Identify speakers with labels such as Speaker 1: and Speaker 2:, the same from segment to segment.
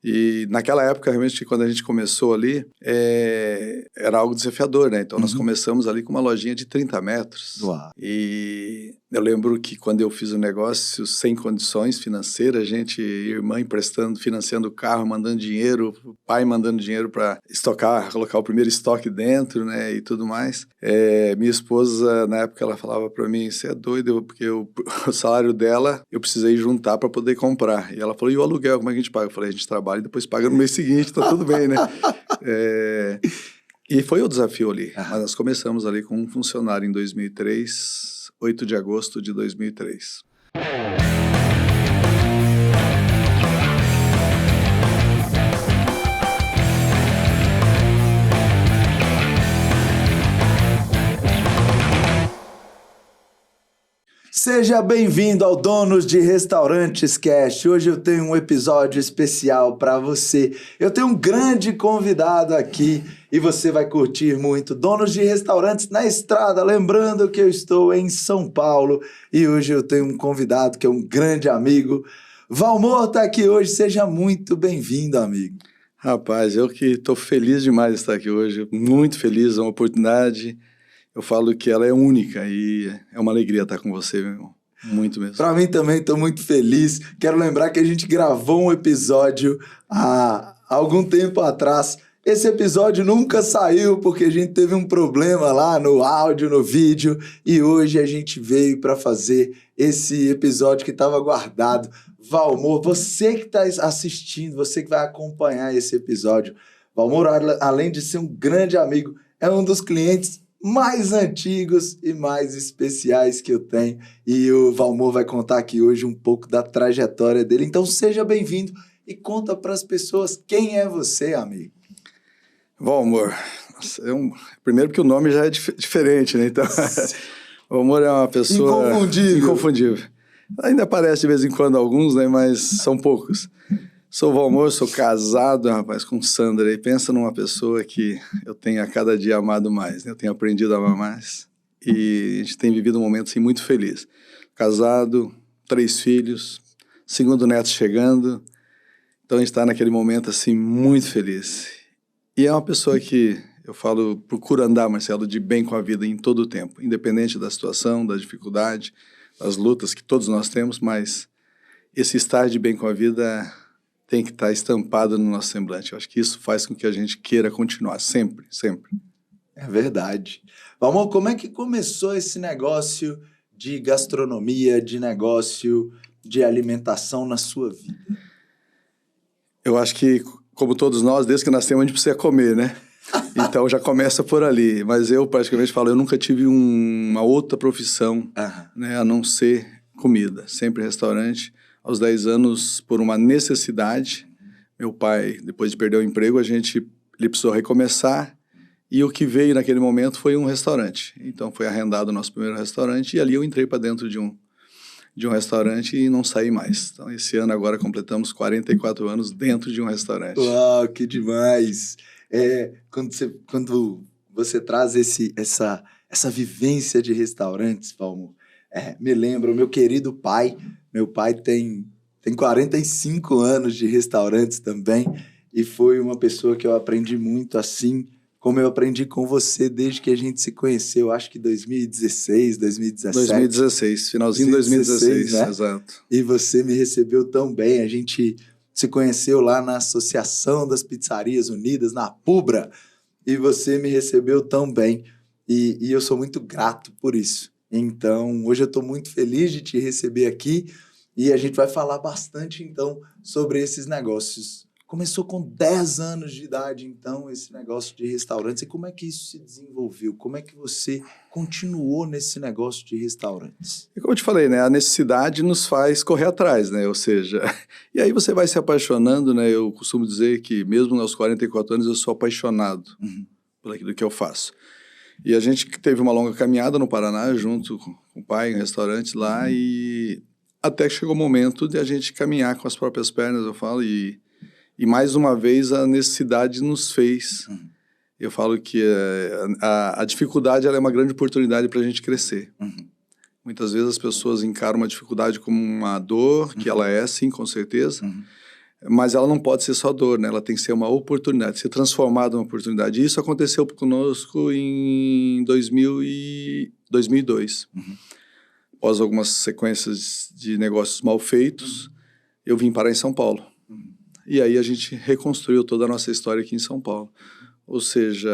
Speaker 1: E naquela época, realmente, quando a gente começou ali, era algo desafiador, né? Então, nós começamos ali com uma lojinha de 30 metros.
Speaker 2: Uau.
Speaker 1: E eu lembro que quando eu fiz o negócio sem condições financeiras, irmã emprestando, financiando o carro, mandando dinheiro, pai mandando dinheiro para estocar, colocar o primeiro estoque dentro, né? E tudo mais. Minha esposa, na época, ela falava para mim, você é doido, porque o salário dela, eu precisei juntar para poder comprar. E ela falou, e o aluguel, como é que a gente paga? Eu falei, a gente trabalha e depois paga no mês seguinte, tá tudo bem, né? E foi o desafio ali. Mas nós começamos ali com um funcionário em 2003, 8 de agosto de 2003.
Speaker 2: Seja bem-vindo ao Donos de Restaurantes Cast. Hoje eu tenho um episódio especial para você. Eu tenho um grande convidado aqui e você vai curtir muito. Donos de Restaurantes na Estrada. Lembrando que eu estou em São Paulo e hoje eu tenho um convidado que é um grande amigo. Valmor está aqui hoje. Seja muito bem-vindo, amigo.
Speaker 1: Rapaz, eu que estou feliz demais de estar aqui hoje. Muito feliz, é uma oportunidade. Eu falo que ela é única e é uma alegria estar com você, meu irmão. Muito mesmo.
Speaker 2: Para mim também, estou muito feliz. Quero lembrar que a gente gravou um episódio há algum tempo atrás. Esse episódio nunca saiu porque a gente teve um problema lá no áudio, no vídeo. E hoje a gente veio para fazer esse episódio que estava guardado. Valmor, você que está assistindo, você que vai acompanhar esse episódio. Valmor, além de ser um grande amigo, é um dos clientes mais antigos e mais especiais que eu tenho. E o Valmor vai contar aqui hoje um pouco da trajetória dele. Então seja bem-vindo e conta para as pessoas quem é você, amigo.
Speaker 1: Valmor, primeiro porque o nome já é diferente, né? Então, Valmor é uma pessoa inconfundível. Ainda aparece de vez em quando alguns, né? Mas são poucos. Sou Valmor, sou casado, rapaz, com Sandra. E pensa numa pessoa que eu tenho a cada dia amado mais, né? Eu tenho aprendido a amar mais. E a gente tem vivido um momento, assim, muito feliz. Casado, 3 filhos, segundo neto chegando. Então a gente está naquele momento, assim, muito feliz. E é uma pessoa que, eu falo, procura andar, Marcelo, de bem com a vida em todo o tempo. Independente da situação, da dificuldade, das lutas que todos nós temos, mas esse estar de bem com a vida tem que estar estampado no nosso semblante. Eu acho que isso faz com que a gente queira continuar sempre, sempre.
Speaker 2: É verdade. Valmor, como é que começou esse negócio de gastronomia, de negócio de alimentação na sua vida?
Speaker 1: Eu acho que, como todos nós, desde que nascemos, a gente precisa comer, né? Então já começa por ali. Mas eu praticamente falo, eu nunca tive uma outra profissão, né, a não ser comida. Sempre restaurante. Aos 10 anos, por uma necessidade, meu pai, depois de perder o emprego, ele precisou recomeçar, e o que veio naquele momento foi um restaurante. Então foi arrendado o nosso primeiro restaurante, e ali eu entrei para dentro de um restaurante e não saí mais. Então esse ano agora completamos 44 anos dentro de um restaurante.
Speaker 2: Uau, que demais! Quando você traz essa vivência de restaurantes, Valmor, me lembra o meu querido pai. Meu pai tem 45 anos de restaurantes também e foi uma pessoa que eu aprendi muito assim, como eu aprendi com você desde que a gente se conheceu, acho que 2016, 2017.
Speaker 1: 2016, finalzinho de 2016, né? Exato.
Speaker 2: E você me recebeu tão bem, a gente se conheceu lá na Associação das Pizzarias Unidas, na PUBRA, e você me recebeu tão bem e eu sou muito grato por isso. Então, hoje eu estou muito feliz de te receber aqui e a gente vai falar bastante, então, sobre esses negócios. Começou com 10 anos de idade, então, esse negócio de restaurantes. E como é que isso se desenvolveu? Como é que você continuou nesse negócio de restaurantes?
Speaker 1: E como eu te falei, né, a necessidade nos faz correr atrás, né? Ou seja, e aí você vai se apaixonando, né? Eu costumo dizer que mesmo aos 44 anos eu sou apaixonado por aquilo que eu faço. E a gente teve uma longa caminhada no Paraná, junto com o pai, em restaurantes lá, e até que chegou o momento de a gente caminhar com as próprias pernas, eu falo, e mais uma vez a necessidade nos fez. Eu falo que a dificuldade ela é uma grande oportunidade para a gente crescer. Muitas vezes as pessoas encaram uma dificuldade como uma dor, que ela é, sim, com certeza, Mas ela não pode ser só dor, né? Ela tem que ser uma oportunidade, ser transformada em uma oportunidade. E isso aconteceu conosco em 2002. Após algumas sequências de negócios mal feitos, eu vim parar em São Paulo. E aí a gente reconstruiu toda a nossa história aqui em São Paulo. Ou seja,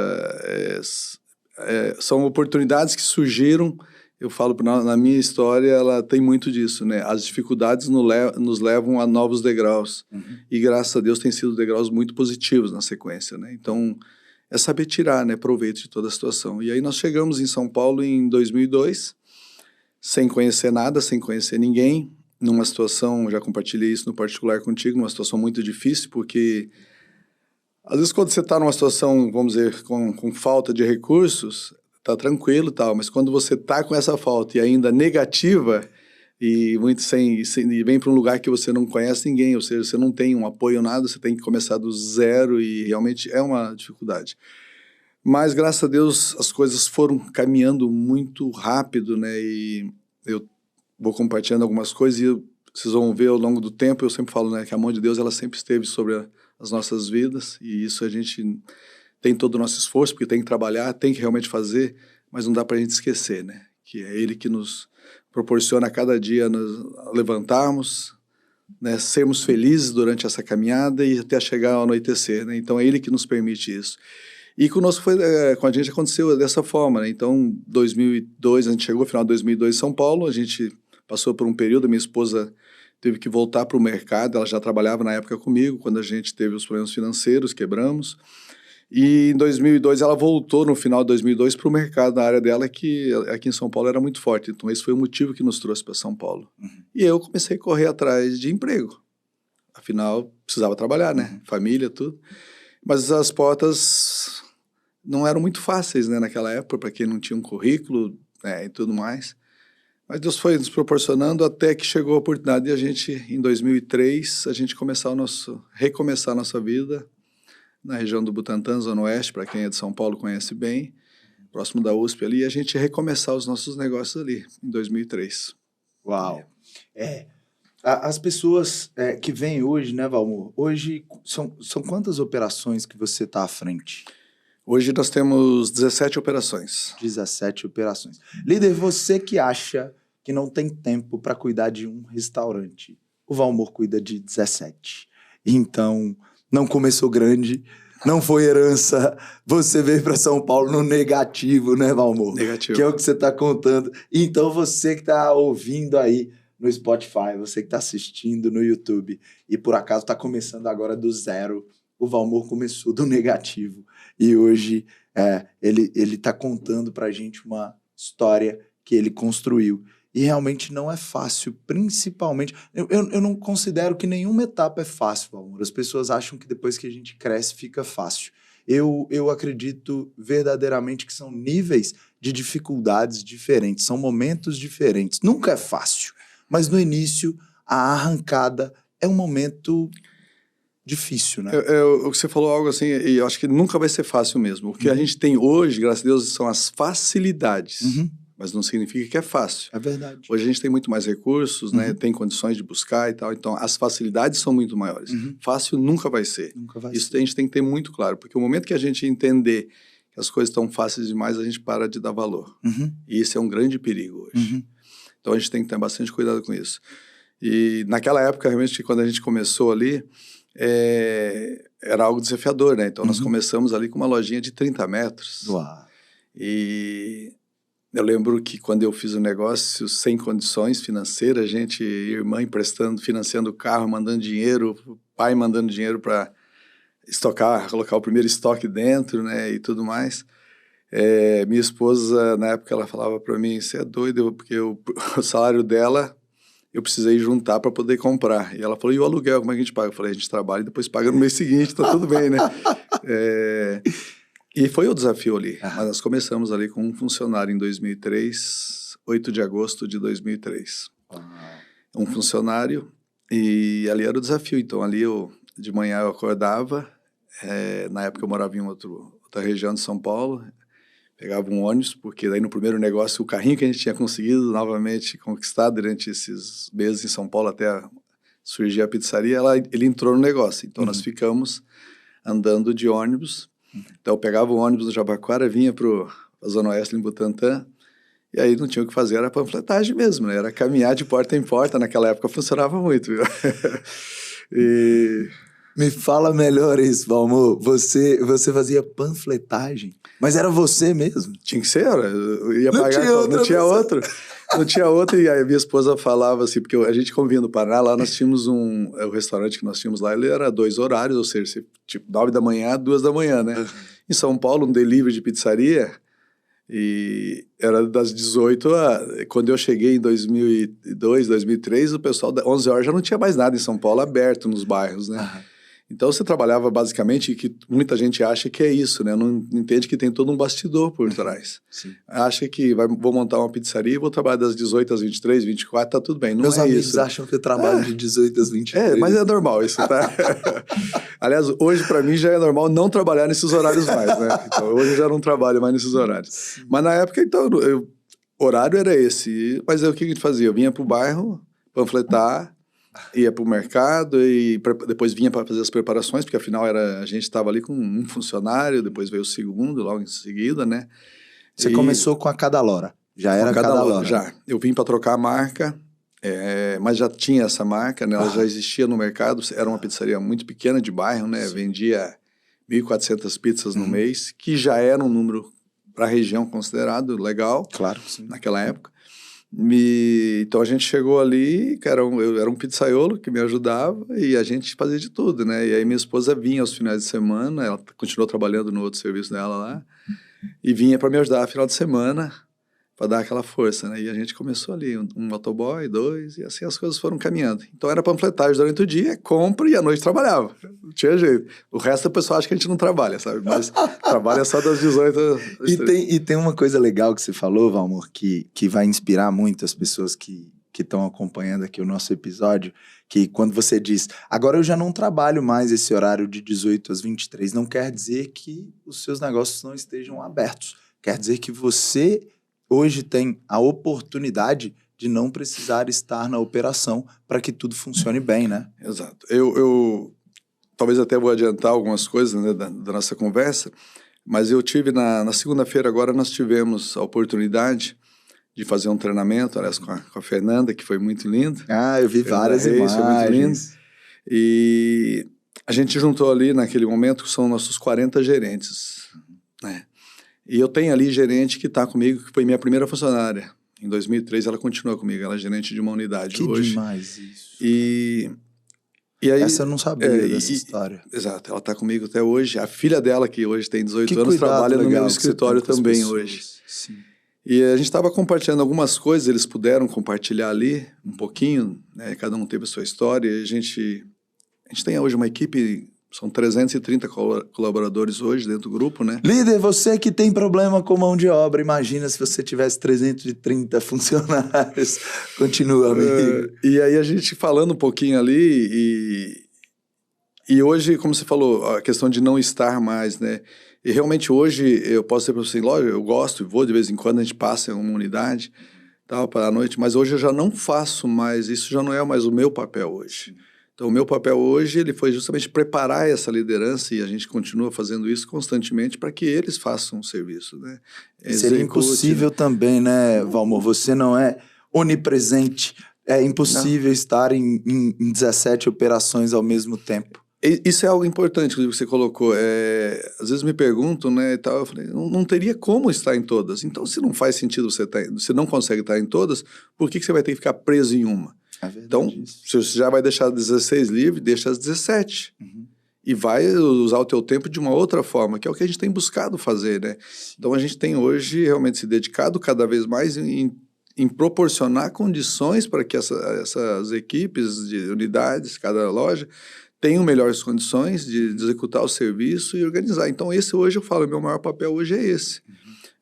Speaker 1: são oportunidades que surgiram. Eu falo, na minha história, ela tem muito disso, né? As dificuldades nos levam a novos degraus. E graças a Deus tem sido degraus muito positivos na sequência, né? Então, é saber tirar, né, proveito de toda a situação. E aí nós chegamos em São Paulo em 2002, sem conhecer nada, sem conhecer ninguém, numa situação, já compartilhei isso no particular contigo, numa situação muito difícil, porque às vezes quando você está numa situação, vamos dizer, com falta de recursos, tá tranquilo e tal, mas quando você tá com essa falta e ainda negativa e muito e vem para um lugar que você não conhece ninguém, ou seja, você não tem um apoio, nada, você tem que começar do zero e realmente é uma dificuldade. Mas, graças a Deus, as coisas foram caminhando muito rápido, né? E eu vou compartilhando algumas coisas e vocês vão ver ao longo do tempo, eu sempre falo, né, que a mão de Deus, ela sempre esteve sobre as nossas vidas e isso a gente tem todo o nosso esforço, porque tem que trabalhar, tem que realmente fazer, mas não dá para a gente esquecer, né? Que é Ele que nos proporciona a cada dia nos levantarmos, né, sermos felizes durante essa caminhada e até chegar ao anoitecer, né? Então é Ele que nos permite isso. E conosco com a gente aconteceu dessa forma, né? Então, 2002, a gente chegou, final de 2002 em São Paulo, a gente passou por um período, a minha esposa teve que voltar para o mercado, ela já trabalhava na época comigo, quando a gente teve os problemas financeiros, quebramos. E em 2002 ela voltou, no final de 2002, para o mercado, na área dela, que aqui em São Paulo era muito forte. Então esse foi o motivo que nos trouxe para São Paulo. E eu comecei a correr atrás de emprego. Afinal, precisava trabalhar, né? Família, tudo. Mas as portas não eram muito fáceis, né, naquela época, para quem não tinha um currículo, né, e tudo mais. Mas Deus foi nos proporcionando até que chegou a oportunidade de a gente, em 2003, a gente recomeçar a nossa vida na região do Butantã, Zona Oeste, para quem é de São Paulo conhece bem, próximo da USP ali, e a gente recomeçar os nossos negócios ali, em 2003.
Speaker 2: Uau! As pessoas que vêm hoje, né, Valmor? Hoje, são quantas operações que você está à frente?
Speaker 1: Hoje nós temos 17 operações.
Speaker 2: 17 operações. Líder, você que acha que não tem tempo para cuidar de um restaurante, o Valmor cuida de 17. Então, não começou grande, não foi herança, você veio para São Paulo no negativo, né, Valmor?
Speaker 1: Negativo.
Speaker 2: Que é o que você está contando. Então, você que está ouvindo aí no Spotify, você que está assistindo no YouTube e por acaso está começando agora do zero, o Valmor começou do negativo e hoje ele está contando para a gente uma história que ele construiu. E realmente não é fácil, principalmente... Eu não considero que nenhuma etapa é fácil, Valmor. As pessoas acham que depois que a gente cresce fica fácil. Eu acredito verdadeiramente que são níveis de dificuldades diferentes, são momentos diferentes. Nunca é fácil, mas no início a arrancada é um momento difícil, né?
Speaker 1: O que você falou algo assim, e eu acho que nunca vai ser fácil mesmo. O que a gente tem hoje, graças a Deus, são as facilidades. Mas não significa que é fácil.
Speaker 2: É verdade.
Speaker 1: Hoje a gente tem muito mais recursos, né? Tem condições de buscar e tal. Então, as facilidades são muito maiores. Fácil nunca vai ser.
Speaker 2: Nunca vai
Speaker 1: Isso
Speaker 2: ser.
Speaker 1: a gente tem que ter muito claro. Porque o momento que a gente entender que as coisas estão fáceis demais, a gente para de dar valor. E isso é um grande perigo hoje. Então, a gente tem que ter bastante cuidado com isso. E naquela época, realmente, quando a gente começou ali, era algo desafiador, né? Então, nós começamos ali com uma lojinha de 30 metros.
Speaker 2: Uau.
Speaker 1: E... eu lembro que quando eu fiz o negócio sem condições financeiras, irmã emprestando, financiando o carro, mandando dinheiro, pai mandando dinheiro para estocar, colocar o primeiro estoque dentro, né, e tudo mais. Minha esposa, na época, ela falava para mim, você é doido, porque o salário dela eu precisei juntar para poder comprar. E ela falou, e o aluguel, como é que a gente paga? Eu falei, a gente trabalha e depois paga no mês seguinte, tá tudo bem, né? E foi o desafio ali, mas nós começamos ali com um funcionário em 2003, 8 de agosto de 2003. Um funcionário, e ali era o desafio. Então, ali de manhã eu acordava, na época eu morava em outra região de São Paulo, pegava um ônibus, porque daí no primeiro negócio, o carrinho que a gente tinha conseguido novamente conquistar durante esses meses em São Paulo, até surgiu a pizzaria, ele entrou no negócio. Então, nós ficamos andando de ônibus. Então, eu pegava o ônibus do Jabaquara, vinha para a Zona Oeste, em Butantã, e aí não tinha o que fazer, era panfletagem mesmo, né? Era caminhar de porta em porta. Naquela época funcionava muito, viu? E...
Speaker 2: Me fala melhor isso, Valmor. Você fazia panfletagem? Mas era você mesmo?
Speaker 1: Tinha que ser, eu ia pagar, não tinha outro. Não tinha outro, e aí a minha esposa falava assim, porque a gente convivia no Paraná, lá nós tínhamos o restaurante que nós tínhamos lá, ele era 2 horários, ou seja, tipo 9 da manhã, 2 da manhã, né? Em São Paulo, um delivery de pizzaria, e era das 18 quando eu cheguei em 2002, 2003, o pessoal, 11 horas já não tinha mais nada em São Paulo aberto nos bairros, né? Então você trabalhava basicamente, que muita gente acha que é isso, né? Não entende que tem todo um bastidor por trás.
Speaker 2: Sim.
Speaker 1: Acha que vou montar uma pizzaria e vou trabalhar das 18 às 23, 24, tá tudo bem. Não
Speaker 2: Meus
Speaker 1: é
Speaker 2: amigos
Speaker 1: isso.
Speaker 2: acham que eu trabalho de 18 às 23.
Speaker 1: Mas é normal isso, tá? Aliás, hoje para mim já é normal não trabalhar nesses horários mais, né? Então, hoje eu já não trabalho mais nesses horários. Sim. Mas na época, então, horário era esse. Mas o que a gente fazia? Eu vinha pro bairro panfletar, ia para o mercado e depois vinha para fazer as preparações, porque afinal a gente estava ali com um funcionário, depois veio o segundo, logo em seguida, né?
Speaker 2: Você começou com a Cadalora? Já era Cadalora?
Speaker 1: Já. Eu vim para trocar a marca, mas já tinha essa marca, né? Ela já existia no mercado, era uma pizzaria muito pequena de bairro, né? Sim. Vendia 1.400 pizzas no mês, que já era um número para a região considerado legal.
Speaker 2: Claro, sim.
Speaker 1: Naquela época. Então a gente chegou ali, eu era um pizzaiolo que me ajudava e a gente fazia de tudo, né? E aí minha esposa vinha aos finais de semana, ela continuou trabalhando no outro serviço dela lá, e vinha para me ajudar no final de semana, para dar aquela força, né? E a gente começou ali, um motoboy, 2, e assim as coisas foram caminhando. Então era panfletagem durante o dia, compra e à noite trabalhava. Não tinha jeito. O resto o pessoal acha que a gente não trabalha, sabe? Mas trabalha só das 18 às...
Speaker 2: E tem uma coisa legal que você falou, Valmor, que vai inspirar muito as pessoas que estão acompanhando aqui o nosso episódio, que quando você diz, agora eu já não trabalho mais esse horário de 18 às 23, não quer dizer que os seus negócios não estejam abertos. Quer dizer que você hoje tem a oportunidade de não precisar estar na operação para que tudo funcione bem, né?
Speaker 1: Exato. Eu talvez até vou adiantar algumas coisas, né, da nossa conversa, mas eu tive na segunda-feira agora, nós tivemos a oportunidade de fazer um treinamento, aliás, com a Fernanda, que foi muito lindo.
Speaker 2: Eu vi várias imagens.
Speaker 1: Foi muito lindo. E a gente juntou ali, naquele momento, que são nossos 40 gerentes, né? E eu tenho ali gerente que está comigo, que foi minha primeira funcionária. Em 2003, ela continua comigo, ela é gerente de uma unidade
Speaker 2: que
Speaker 1: hoje.
Speaker 2: Que demais isso.
Speaker 1: E aí,
Speaker 2: essa eu não sabia dessa história.
Speaker 1: Exato, ela está comigo até hoje. A filha dela, que hoje tem 18 anos, trabalha no meu escritório também hoje.
Speaker 2: Sim.
Speaker 1: E a gente estava compartilhando algumas coisas, eles puderam compartilhar ali um pouquinho, né? Cada um teve a sua história. E a gente tem hoje uma equipe... São 330 colaboradores hoje dentro do grupo, né?
Speaker 2: Líder, você que tem problema com mão de obra, imagina se você tivesse 330 funcionários. Continua, amigo.
Speaker 1: E aí a gente falando um pouquinho ali e hoje, como você falou, a questão de não estar mais, né? E realmente hoje eu posso dizer para você, lógico, eu gosto e vou de vez em quando, a gente passa em uma unidade, tal, para a noite, mas hoje eu já não faço mais, isso já não é mais o meu papel hoje. Então, o meu papel hoje, ele foi justamente preparar essa liderança, e a gente continua fazendo isso constantemente para que eles façam o serviço, né?
Speaker 2: Seria impossível também, né, Valmor? Você não é onipresente, é impossível estar em 17 operações ao mesmo tempo.
Speaker 1: Isso é algo importante que você colocou. Às vezes me perguntam, né, e tal, eu falei, não teria como estar em todas. Então, se não faz sentido você não consegue estar em todas, por que você vai ter que ficar preso em uma? Então, se você já vai deixar 16 livre, deixa as 17. E vai usar o teu tempo de uma outra forma, que é o que a gente tem buscado fazer, né? Então, a gente tem hoje realmente se dedicado cada vez mais em proporcionar condições para que essas equipes de unidades, cada loja, tenham melhores condições de executar o serviço e organizar. Então, esse hoje, eu falo, o meu maior papel hoje é esse,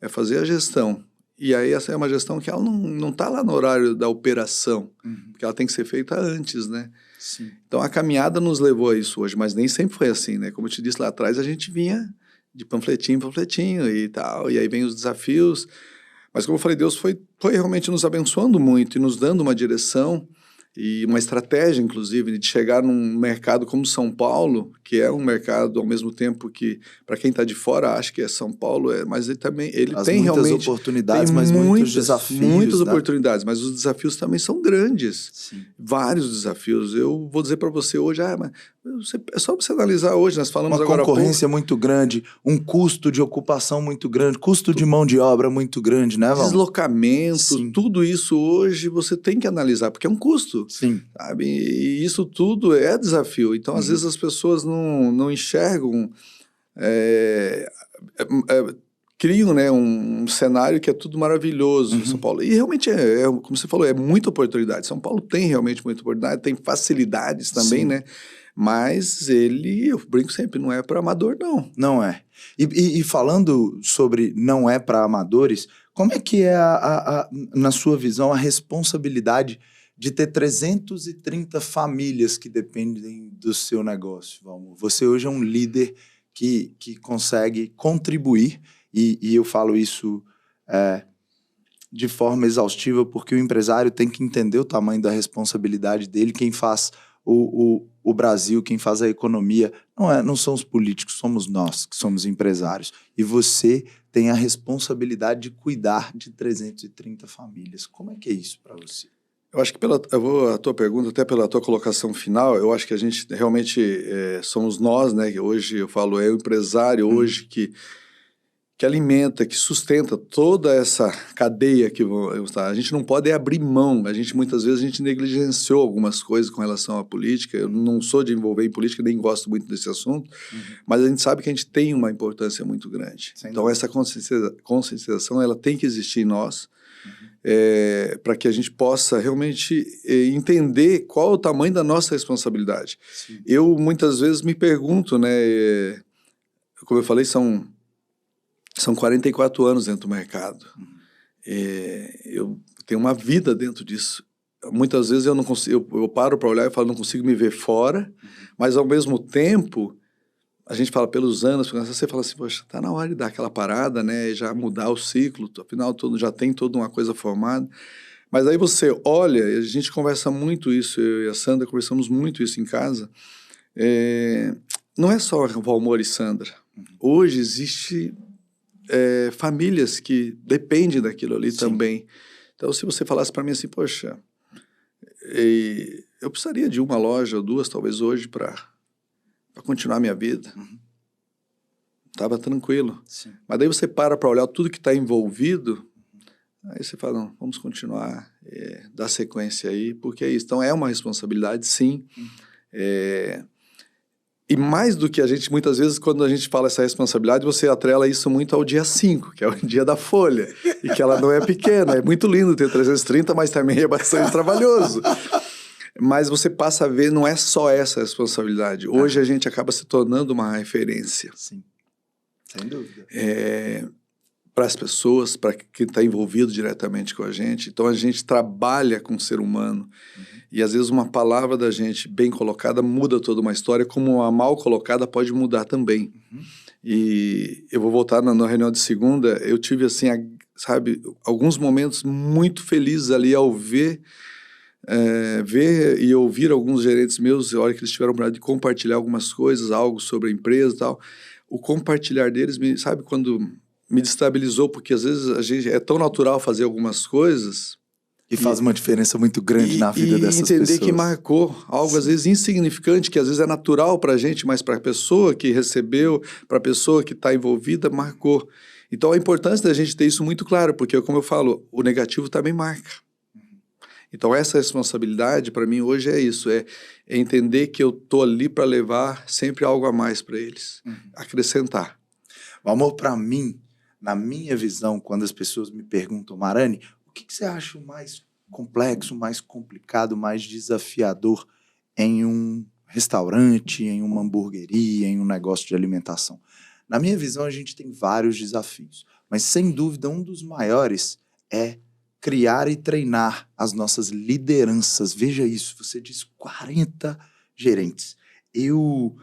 Speaker 1: é fazer a gestão. E aí essa é uma gestão que ela não está lá no horário da operação, porque ela tem que ser feita antes, né?
Speaker 2: Sim.
Speaker 1: Então a caminhada nos levou a isso hoje, mas nem sempre foi assim, né? Como eu te disse lá atrás, a gente vinha de panfletinho em panfletinho e tal, e aí vem os desafios. Mas como eu falei, Deus foi realmente nos abençoando muito e nos dando uma direção e uma estratégia, inclusive, de chegar num mercado como São Paulo, que é um mercado, ao mesmo tempo que, para quem está de fora, acha que é São Paulo, mas ele também tem realmente
Speaker 2: oportunidades,
Speaker 1: tem
Speaker 2: mas muitos desafios.
Speaker 1: Muitas oportunidades, mas os desafios também são grandes.
Speaker 2: Sim.
Speaker 1: Vários desafios. Eu vou dizer para você hoje, mas é só você analisar hoje, nós falamos
Speaker 2: uma
Speaker 1: agora há pouco.
Speaker 2: Uma concorrência muito grande, um custo de ocupação muito grande, custo de mão de obra muito grande, né, Val?
Speaker 1: Deslocamento,
Speaker 2: Sim.
Speaker 1: Tudo isso hoje você tem que analisar, porque é um custo.
Speaker 2: Sim.
Speaker 1: Sabe? E isso tudo é desafio. Então, às vezes, as pessoas não enxergam, criam, né, um cenário que é tudo maravilhoso em São Paulo. E realmente, como você falou, é muita oportunidade. São Paulo tem realmente muita oportunidade, tem facilidades também, né? Mas eu brinco sempre, não é para amador, não.
Speaker 2: Não é. E falando sobre não é para amadores, como é que é, na sua visão, a responsabilidade de ter 330 famílias que dependem do seu negócio, Valmor? Você hoje é um líder que consegue contribuir, e eu falo isso de forma exaustiva, porque o empresário tem que entender o tamanho da responsabilidade dele. Quem faz o Brasil, quem faz a economia, não são os políticos, somos nós que somos empresários. E você tem a responsabilidade de cuidar de 330 famílias. Como é que é isso para você?
Speaker 1: Eu acho que a tua pergunta, até pela tua colocação final, eu acho que a gente realmente somos nós, né? Que hoje eu falo, é o empresário hoje que alimenta, que sustenta toda essa cadeia que a gente não pode abrir mão. Muitas vezes a gente negligenciou algumas coisas com relação à política. Eu não sou de envolver em política, nem gosto muito desse assunto, mas a gente sabe que a gente tem uma importância muito grande. Então essa conscientização ela tem que existir em nós, para que a gente possa realmente entender qual é o tamanho da nossa responsabilidade. Sim. Eu muitas vezes me pergunto, né, como eu falei, são 44 anos dentro do mercado. Eu tenho uma vida dentro disso. Muitas vezes eu não consigo, eu paro para olhar e falo, não consigo me ver fora, mas ao mesmo tempo, a gente fala pelos anos, você fala assim, poxa, tá na hora de dar aquela parada, né, já mudar o ciclo, afinal já tem toda uma coisa formada. Mas aí você olha, a gente conversa muito isso, eu e a Sandra conversamos muito isso em casa, não é só Valmor e Sandra. Hoje existe famílias que dependem daquilo ali. Sim. Também. Então, se você falasse para mim assim, poxa, eu precisaria de uma loja ou duas, talvez hoje, para continuar a minha vida. Estava tranquilo. Sim. Mas daí você para olhar tudo que está envolvido, aí você fala, não, vamos continuar, dar sequência aí, porque é isso. Então, é uma responsabilidade, sim. E mais do que muitas vezes, quando a gente fala essa responsabilidade, você atrela isso muito ao dia 5, que é o dia da folha, e que ela não é pequena, é muito lindo ter 330, mas também é bastante trabalhoso. Mas você passa a ver, não é só essa responsabilidade. Hoje a gente acaba se tornando uma referência.
Speaker 2: Sim, sem dúvida.
Speaker 1: Para as pessoas, para quem está envolvido diretamente com a gente. Então, a gente trabalha com o ser humano. E, às vezes, uma palavra da gente bem colocada muda toda uma história, como uma mal colocada pode mudar também. E eu vou voltar na reunião de segunda, eu tive, assim, alguns momentos muito felizes ali ao ver e ouvir alguns gerentes meus, a hora que eles tiveram para de compartilhar algumas coisas, algo sobre a empresa e tal. O compartilhar deles, sabe, quando me destabilizou, porque às vezes a gente é tão natural fazer algumas coisas
Speaker 2: e faz uma diferença muito grande na vida dessas pessoas.
Speaker 1: E entender que marcou algo, às vezes, insignificante, que às vezes é natural para a gente, mas para a pessoa que recebeu, para a pessoa que está envolvida, marcou. Então, a importância da gente ter isso muito claro, porque, como eu falo, o negativo também marca. Então, essa responsabilidade, para mim, hoje é isso, é entender que eu estou ali para levar sempre algo a mais para eles, acrescentar.
Speaker 2: Valmor, para mim, na minha visão, quando as pessoas me perguntam, Marani, o que você acha mais complexo, mais complicado, mais desafiador em um restaurante, em uma hamburgueria, em um negócio de alimentação? Na minha visão, a gente tem vários desafios, mas sem dúvida um dos maiores é criar e treinar as nossas lideranças. Veja isso, você diz 40 gerentes. Eu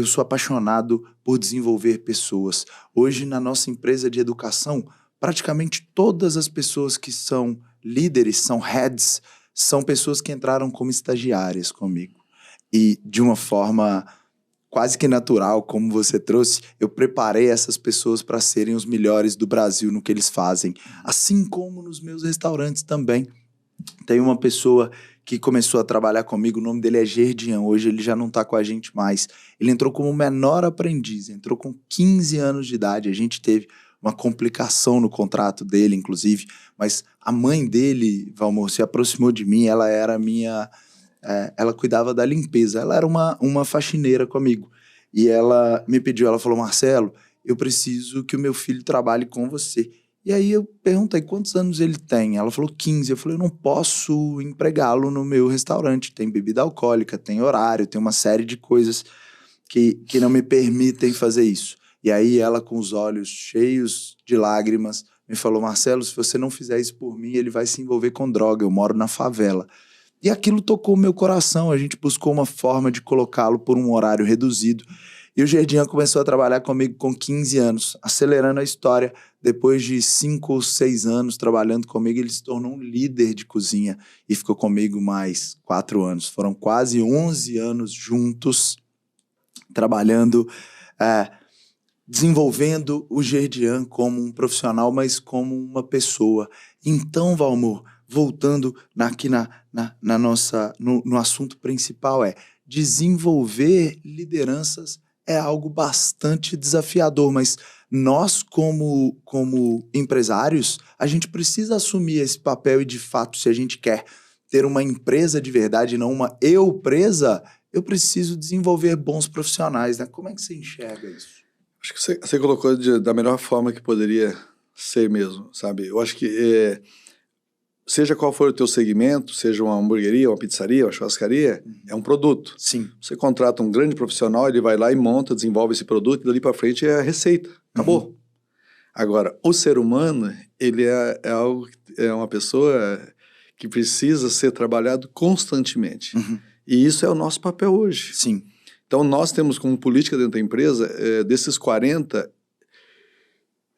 Speaker 2: sou apaixonado por desenvolver pessoas. Hoje, na nossa empresa de educação, praticamente todas as pessoas que são líderes, são heads, são pessoas que entraram como estagiárias comigo. E de uma forma quase que natural, como você trouxe, eu preparei essas pessoas para serem os melhores do Brasil no que eles fazem. Assim como nos meus restaurantes também. Tem uma pessoa que começou a trabalhar comigo, o nome dele é Gerdian, hoje ele já não está com a gente mais. Ele entrou como menor aprendiz, entrou com 15 anos de idade, a gente teve uma complicação no contrato dele, inclusive, mas a mãe dele, Valmor, se aproximou de mim, ela era ela cuidava da limpeza, ela era uma faxineira comigo, e ela me pediu, ela falou, Marcelo, eu preciso que o meu filho trabalhe com você. E aí eu perguntei quantos anos ele tem. Ela falou 15. Eu falei, eu não posso empregá-lo no meu restaurante. Tem bebida alcoólica, tem horário, tem uma série de coisas que não me permitem fazer isso. E aí ela, com os olhos cheios de lágrimas, me falou, Marcelo, se você não fizer isso por mim, ele vai se envolver com droga. Eu moro na favela. E aquilo tocou meu coração. A gente buscou uma forma de colocá-lo por um horário reduzido. E o Gerdian começou a trabalhar comigo com 15 anos, acelerando a história. Depois de 5 ou 6 anos trabalhando comigo, ele se tornou um líder de cozinha e ficou comigo mais 4 anos. Foram quase 11 anos juntos, trabalhando, desenvolvendo o Gerdian como um profissional, mas como uma pessoa. Então, Valmor, voltando aqui no assunto principal, desenvolver lideranças é algo bastante desafiador, mas nós, como empresários, a gente precisa assumir esse papel e, de fato, se a gente quer ter uma empresa de verdade, não uma eu-presa, eu preciso desenvolver bons profissionais, né? Como é que você enxerga isso?
Speaker 1: Acho que você colocou da melhor forma que poderia ser mesmo, sabe? Eu acho que seja qual for o teu segmento, seja uma hamburgueria, uma pizzaria, uma churrascaria, é um produto.
Speaker 2: Sim.
Speaker 1: Você contrata um grande profissional, ele vai lá e monta, desenvolve esse produto, e dali para frente é a receita. Acabou. Uhum. Agora, o ser humano, ele é uma pessoa que precisa ser trabalhado constantemente.
Speaker 2: Uhum.
Speaker 1: E isso é o nosso papel hoje.
Speaker 2: Sim.
Speaker 1: Então, nós temos como política dentro da empresa, desses 40,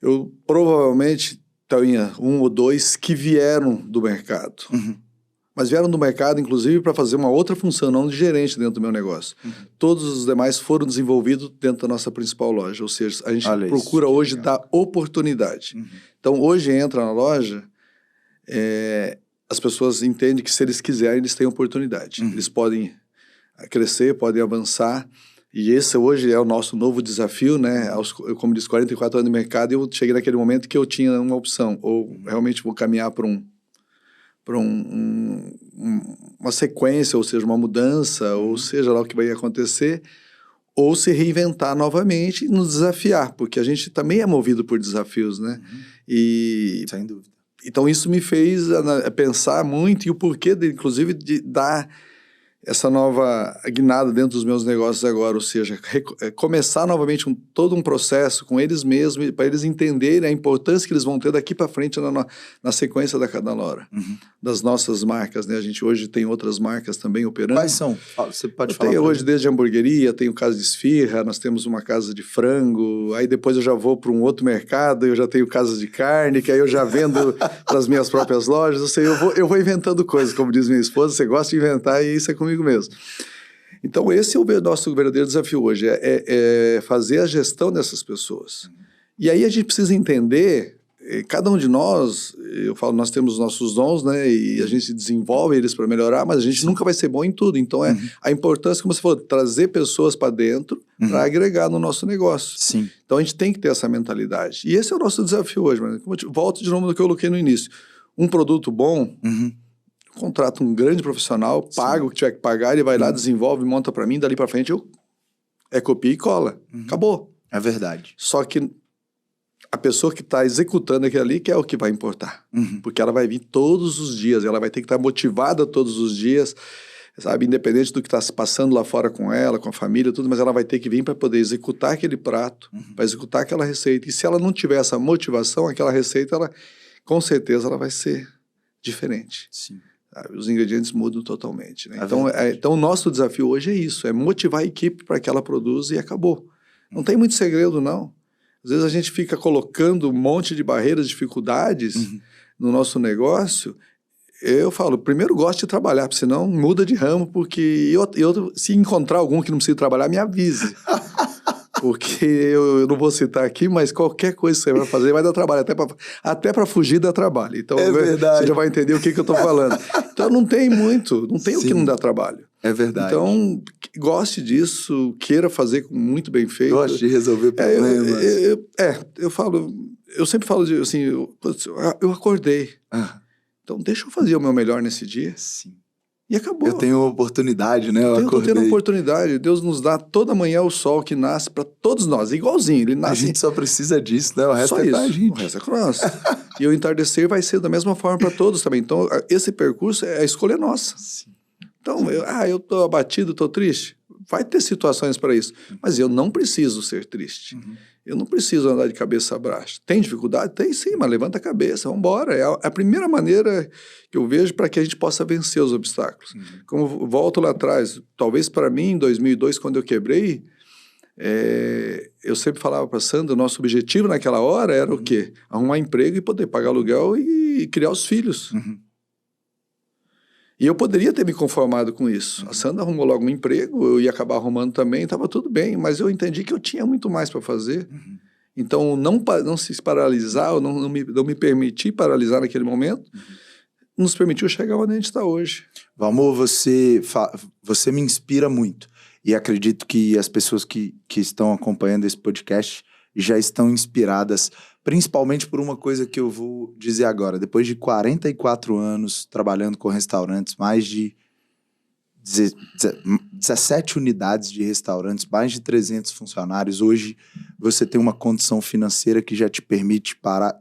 Speaker 1: eu provavelmente tinha 1 ou 2 que vieram do mercado.
Speaker 2: Uhum.
Speaker 1: Mas vieram do mercado, inclusive, para fazer uma outra função, não de gerente dentro do meu negócio. Uhum. Todos os demais foram desenvolvidos dentro da nossa principal loja. Ou seja, a gente procura hoje dar oportunidade. Uhum. Então, hoje entra na loja, as pessoas entendem que se eles quiserem, eles têm oportunidade. Uhum. Eles podem crescer, podem avançar. E esse hoje é o nosso novo desafio, né? Como disse, 44 anos de mercado, e eu cheguei naquele momento que eu tinha uma opção. Ou realmente vou caminhar para uma sequência, ou seja, uma mudança, ou seja lá o que vai acontecer, ou se reinventar novamente e nos desafiar, porque a gente também é movido por desafios, né?
Speaker 2: Uhum. Sem dúvida.
Speaker 1: Então isso me fez pensar muito, e o porquê, inclusive, de dar essa nova guinada dentro dos meus negócios agora, ou seja, começar novamente todo um processo com eles mesmos, para eles entenderem a importância que eles vão ter daqui para frente na sequência da Canalora, das nossas marcas, né? A gente hoje tem outras marcas também operando.
Speaker 2: Quais são? Você pode falar?
Speaker 1: Tenho hoje desde hamburgueria, tenho casa de esfirra, nós temos uma casa de frango, aí depois eu já vou para um outro mercado, eu já tenho casa de carne, que aí eu já vendo para as minhas próprias lojas, ou seja, eu vou inventando coisas, como diz minha esposa, você gosta de inventar e isso é comigo mesmo. Então esse é o nosso verdadeiro desafio hoje, é fazer a gestão dessas pessoas. E aí a gente precisa entender, cada um de nós, eu falo, nós temos nossos dons, né, e a gente desenvolve eles para melhorar, mas a gente nunca vai ser bom em tudo. Então a importância, como você falou, trazer pessoas para dentro para agregar no nosso negócio.
Speaker 2: Sim.
Speaker 1: Então a gente tem que ter essa mentalidade. E esse é o nosso desafio hoje, mano. Volto de novo no que eu coloquei no início. Um produto bom, contrata um grande profissional, paga o que tiver que pagar, ele vai lá, desenvolve, monta para mim, dali para frente eu copia e cola. Acabou.
Speaker 2: É verdade.
Speaker 1: Só que a pessoa que está executando aquilo ali que é o que vai importar. Porque ela vai vir todos os dias, ela vai ter que estar motivada todos os dias, sabe? Independente do que está se passando lá fora com ela, com a família, tudo, mas ela vai ter que vir para poder executar aquele prato, para executar aquela receita. E se ela não tiver essa motivação, aquela receita, com certeza ela vai ser diferente.
Speaker 2: Sim.
Speaker 1: Os ingredientes mudam totalmente, né? Então o nosso desafio hoje é isso, é motivar a equipe para que ela produza e acabou. Não tem muito segredo, não. Às vezes a gente fica colocando um monte de barreiras, dificuldades no nosso negócio, eu falo, primeiro gosto de trabalhar, porque senão muda de ramo, porque se encontrar algum que não precisa trabalhar, me avise. Porque eu não vou citar aqui, mas qualquer coisa que você vai fazer vai dar trabalho, até para fugir dá trabalho. Então você já vai entender o que eu estou falando. Então não tem o que não dá trabalho.
Speaker 2: É verdade.
Speaker 1: Então, goste disso, queira fazer com muito bem feito.
Speaker 2: Goste de resolver problemas.
Speaker 1: Eu sempre falo assim, eu acordei. Então deixa eu fazer o meu melhor nesse dia.
Speaker 2: Sim.
Speaker 1: E acabou.
Speaker 2: Eu tenho oportunidade, né?
Speaker 1: Eu tô tendo oportunidade. Deus nos dá toda manhã o sol que nasce para todos nós, igualzinho. Ele nasce.
Speaker 2: A gente só precisa disso, né? O resto é pra gente.
Speaker 1: O resto é com nós. E o entardecer vai ser da mesma forma para todos também. Então, esse percurso é a escolha nossa.
Speaker 2: Sim.
Speaker 1: Então, eu tô abatido, tô triste. Vai ter situações para isso. Mas eu não preciso ser triste. Eu não preciso andar de cabeça baixa. Tem dificuldade? Tem sim, mas levanta a cabeça, vamos embora. É a primeira maneira que eu vejo para que a gente possa vencer os obstáculos. Como volto lá atrás, talvez para mim, em 2002, quando eu quebrei, eu sempre falava para a Sandra, o nosso objetivo naquela hora era o quê? Arrumar emprego e poder pagar aluguel e criar os filhos. E eu poderia ter me conformado com isso. A Sandra arrumou logo um emprego, eu ia acabar arrumando também, estava tudo bem, mas eu entendi que eu tinha muito mais para fazer. Então, não se paralisar, ou não me permitir paralisar naquele momento, nos permitiu chegar onde a gente está hoje.
Speaker 2: Valmor, você me inspira muito. E acredito que as pessoas que estão acompanhando esse podcast já estão inspiradas, principalmente por uma coisa que eu vou dizer agora. Depois de 44 anos trabalhando com restaurantes, mais de 17 unidades de restaurantes, mais de 300 funcionários, hoje você tem uma condição financeira que já te permite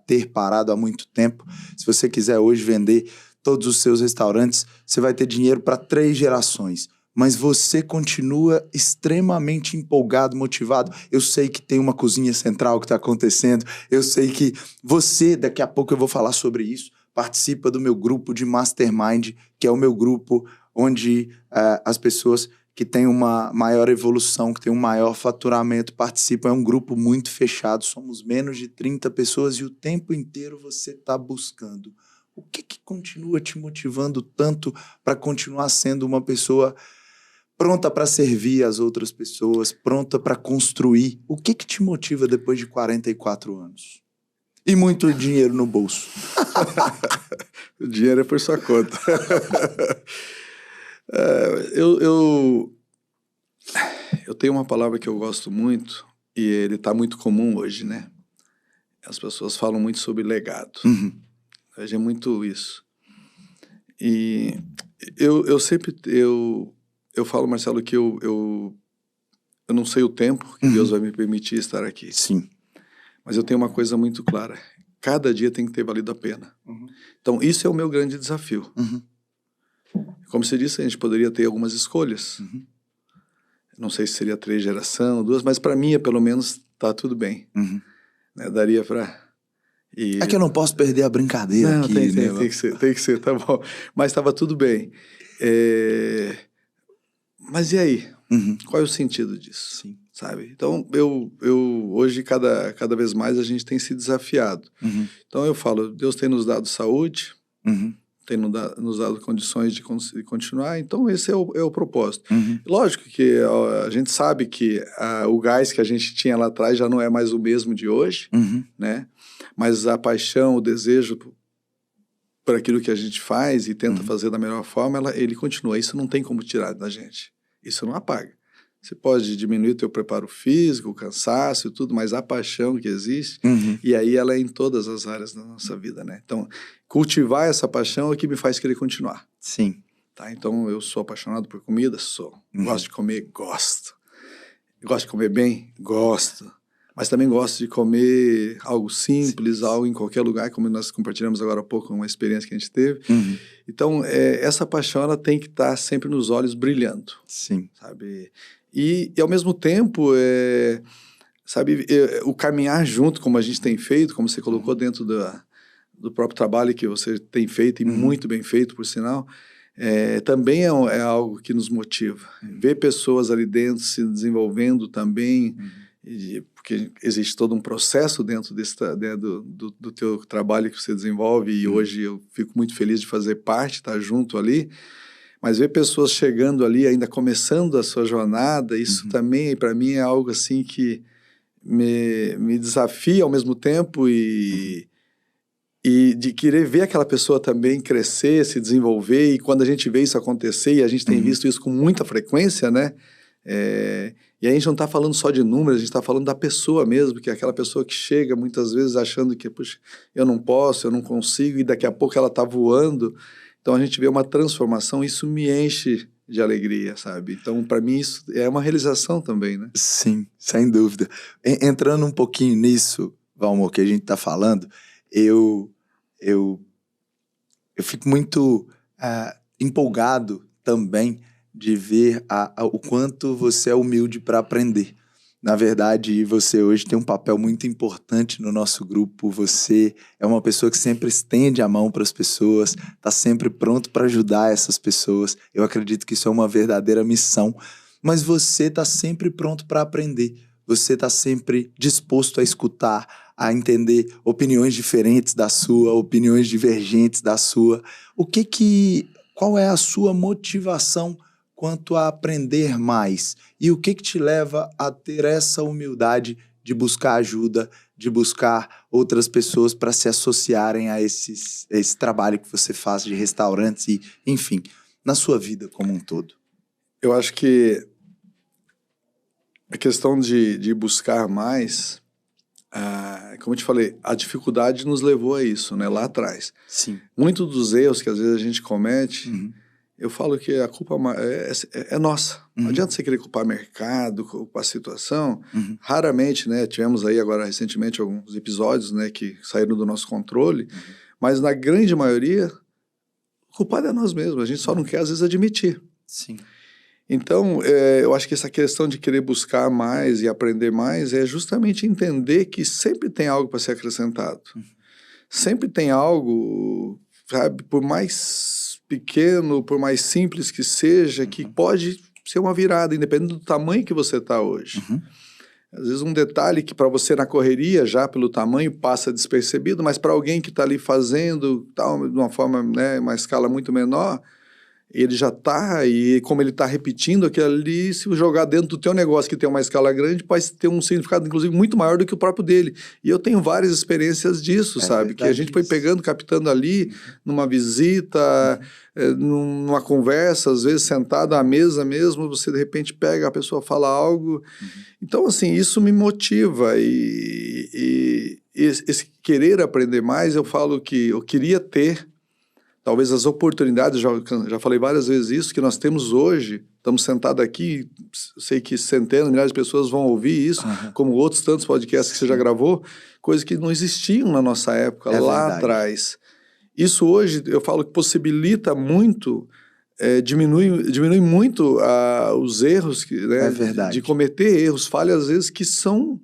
Speaker 2: ter parado há muito tempo. Se você quiser hoje vender todos os seus restaurantes, você vai ter dinheiro para 3 gerações. Mas você continua extremamente empolgado, motivado. Eu sei que tem uma cozinha central que está acontecendo. Eu sei que você, daqui a pouco eu vou falar sobre isso, participa do meu grupo de Mastermind, que é o meu grupo onde as pessoas que têm uma maior evolução, que têm um maior faturamento, participam. É um grupo muito fechado, somos menos de 30 pessoas e o tempo inteiro você está buscando. O que continua te motivando tanto para continuar sendo uma pessoa pronta para servir as outras pessoas, pronta para construir? O que te motiva depois de 44 anos? E muito dinheiro no bolso.
Speaker 1: O dinheiro é por sua conta. Eu tenho uma palavra que eu gosto muito e ele está muito comum hoje, né? As pessoas falam muito sobre legado. Hoje é muito isso. E eu sempre falo, Marcelo, que eu não sei o tempo que Deus vai me permitir estar aqui.
Speaker 2: Sim.
Speaker 1: Mas eu tenho uma coisa muito clara. Cada dia tem que ter valido a pena. Então, isso é o meu grande desafio. Como você disse, a gente poderia ter algumas escolhas. Não sei se seria 3 gerações, 2, mas para mim, pelo menos, tá tudo bem. Né? Daria para...
Speaker 2: É que eu não posso perder a brincadeira aqui.
Speaker 1: Tem que ser, tá bom. Mas estava tudo bem. Mas e aí? Qual é o sentido disso?
Speaker 2: Sim.
Speaker 1: Sabe? Então, hoje, cada vez mais, a gente tem se desafiado. Então, eu falo, Deus tem nos dado saúde, tem nos dado condições de continuar, então esse é o propósito. Lógico que a gente sabe que o gás que a gente tinha lá atrás já não é mais o mesmo de hoje, né? Mas a paixão, o desejo por aquilo que a gente faz e tenta fazer da melhor forma, ele continua. Isso não tem como tirar da gente. Isso não apaga. Você pode diminuir o teu preparo físico, o cansaço e tudo, mas a paixão que existe, e aí ela é em todas as áreas da nossa vida, né? Então, cultivar essa paixão é o que me faz querer continuar.
Speaker 2: Sim.
Speaker 1: Tá? Então, eu sou apaixonado por comida? Sou. Gosto de comer? Gosto. Gosto de comer bem? Gosto. Mas também gosto de comer algo simples, algo em qualquer lugar, como nós compartilhamos agora há pouco, uma experiência que a gente teve. Então, essa paixão ela tem que estar sempre nos olhos brilhando.
Speaker 2: Sim.
Speaker 1: Sabe? E ao mesmo tempo, o caminhar junto, como a gente tem feito, como você colocou dentro do próprio trabalho que você tem feito, e muito bem feito, por sinal, também é algo que nos motiva. Ver pessoas ali dentro se desenvolvendo também, porque existe todo um processo dentro do teu trabalho que você desenvolve, e hoje eu fico muito feliz de fazer parte, estar junto ali, mas ver pessoas chegando ali, ainda começando a sua jornada, isso também, para mim, é algo assim que me desafia ao mesmo tempo, e de querer ver aquela pessoa também crescer, se desenvolver, e quando a gente vê isso acontecer, e a gente tem visto isso com muita frequência, né? E a gente não está falando só de números, a gente está falando da pessoa mesmo, que é aquela pessoa que chega muitas vezes achando que, puxa, eu não posso, eu não consigo, e daqui a pouco ela está voando. Então a gente vê uma transformação, isso me enche de alegria, sabe? Então, para mim, isso é uma realização também, né?
Speaker 2: Sim, sem dúvida. Entrando um pouquinho nisso, Valmor, que a gente está falando, eu fico muito empolgado também de ver o quanto você é humilde para aprender. Na verdade, você hoje tem um papel muito importante no nosso grupo. Você é uma pessoa que sempre estende a mão para as pessoas, está sempre pronto para ajudar essas pessoas. Eu acredito que isso é uma verdadeira missão. Mas você está sempre pronto para aprender. Você está sempre disposto a escutar, a entender opiniões diferentes da sua, opiniões divergentes da sua. Qual é a sua motivação quanto a aprender mais? E o que te leva a ter essa humildade de buscar ajuda, de buscar outras pessoas para se associarem a esse trabalho que você faz de restaurantes e, enfim, na sua vida como um todo?
Speaker 1: Eu acho que a questão de buscar mais, como eu te falei, a dificuldade nos levou a isso, né, lá atrás.
Speaker 2: Sim.
Speaker 1: Muitos dos erros que às vezes a gente comete, eu falo que a culpa é nossa. Não adianta você querer culpar o mercado, culpar a situação. Raramente, né, tivemos aí agora recentemente alguns episódios, né, que saíram do nosso controle, mas na grande maioria, o culpado é nós mesmos. A gente só não quer às vezes admitir.
Speaker 2: Sim.
Speaker 1: Então, eu acho que essa questão de querer buscar mais e aprender mais é justamente entender que sempre tem algo para ser acrescentado. Sempre tem algo, sabe, por mais pequeno, por mais simples que seja, que pode ser uma virada, independente do tamanho que você está hoje. Às vezes um detalhe que para você na correria, já pelo tamanho, passa despercebido, mas para alguém que está ali fazendo tal, de uma forma, né, uma escala muito menor, ele já está, e como ele está repetindo aquilo ali, se jogar dentro do teu negócio que tem uma escala grande, pode ter um significado, inclusive, muito maior do que o próprio dele. E eu tenho várias experiências disso, sabe? Que a gente foi pegando, captando ali, numa visita, numa conversa, às vezes sentado à mesa mesmo, você de repente pega, a pessoa fala algo. Então, assim, isso me motiva. E esse querer aprender mais, eu falo que eu queria ter talvez as oportunidades, já falei várias vezes isso, que nós temos hoje, estamos sentados aqui, sei que centenas, milhares de pessoas vão ouvir isso, como outros tantos podcasts que você já gravou, coisas que não existiam na nossa época, lá atrás. Isso hoje, eu falo que possibilita muito, diminui muito os erros, né, de cometer erros, falhas às vezes que são...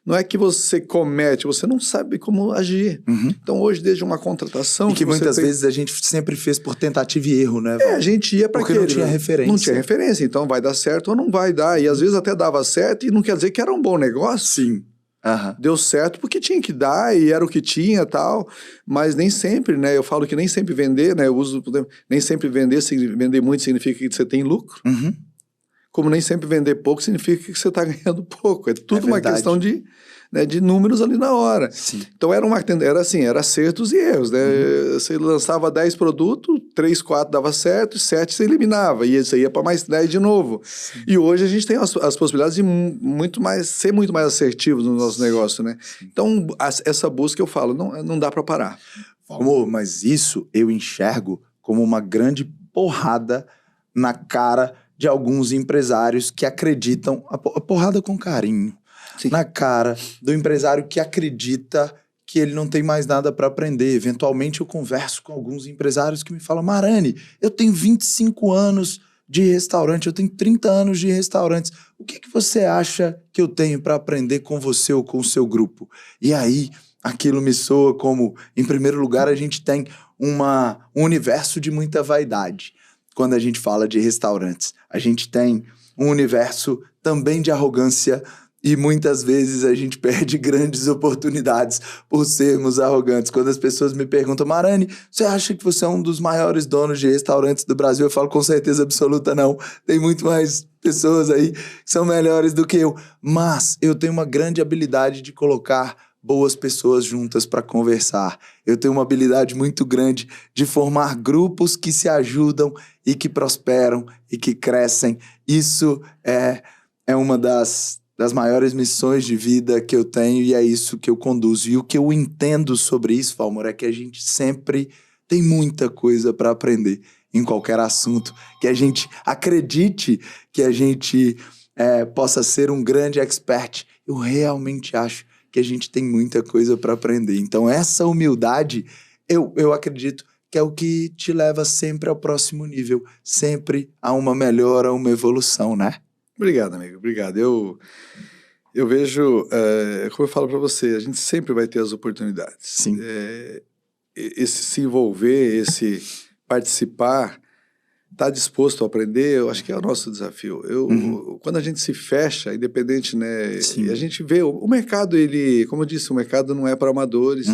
Speaker 1: Não é que você comete, você não sabe como agir. Então, hoje, desde uma contratação...
Speaker 2: E que muitas vezes a gente sempre fez por tentativa e erro, né, Val?
Speaker 1: A gente ia para
Speaker 2: porque não tinha referência.
Speaker 1: Não tinha referência, então vai dar certo ou não vai dar. E às vezes até dava certo e não quer dizer que era um bom negócio.
Speaker 2: Sim.
Speaker 1: Deu certo porque tinha que dar e era o que tinha e tal, mas nem sempre, né? Eu falo que nem sempre vender, né? Eu uso, nem sempre vender muito significa que você tem lucro. Como nem sempre vender pouco significa que você está ganhando pouco. É tudo uma questão de números ali na hora.
Speaker 2: Sim.
Speaker 1: Então era assim, era acertos e erros, né? Você lançava 10 produtos, 3, 4 dava certo, 7 você eliminava, e você ia para mais 10 de novo. Sim. E hoje a gente tem as possibilidades de ser muito mais assertivos no nosso negócio, né? Então, essa busca eu falo, não dá para parar.
Speaker 2: Amor, mas isso eu enxergo como uma grande porrada na cara de alguns empresários que acreditam, a porrada com carinho, na cara do empresário que acredita que ele não tem mais nada para aprender. Eventualmente eu converso com alguns empresários que me falam: Marani, eu tenho 25 anos de restaurante, eu tenho 30 anos de restaurantes, o que você acha que eu tenho para aprender com você ou com o seu grupo? E aí aquilo me soa como, em primeiro lugar, a gente tem um universo de muita vaidade. Quando a gente fala de restaurantes, a gente tem um universo também de arrogância E muitas vezes a gente perde grandes oportunidades por sermos arrogantes. Quando as pessoas me perguntam, Marani, você acha que você é um dos maiores donos de restaurantes do Brasil? Eu falo com certeza absoluta não. Tem muito mais pessoas aí que são melhores do que eu. Mas eu tenho uma grande habilidade de colocar boas pessoas juntas para conversar. Eu tenho uma habilidade muito grande de formar grupos que se ajudam e que prosperam e que crescem. Isso é uma das maiores missões de vida que eu tenho e é isso que eu conduzo. E o que eu entendo sobre isso, Valmor, é que a gente sempre tem muita coisa para aprender em qualquer assunto. Que a gente acredite que a gente possa ser um grande expert. Eu realmente acho que a gente tem muita coisa para aprender. Então, essa humildade, eu acredito que é o que te leva sempre ao próximo nível, sempre a uma melhora, a uma evolução, né?
Speaker 1: Obrigado, amigo. Obrigado. Eu vejo, como eu falo para você, a gente sempre vai ter as oportunidades.
Speaker 2: Sim.
Speaker 1: Esse se envolver, esse participar, estar disposto a aprender, eu acho que é o nosso desafio. Quando a gente se fecha, independente, né?
Speaker 2: Sim.
Speaker 1: A gente vê, o mercado, como eu disse, o mercado não é para amadores.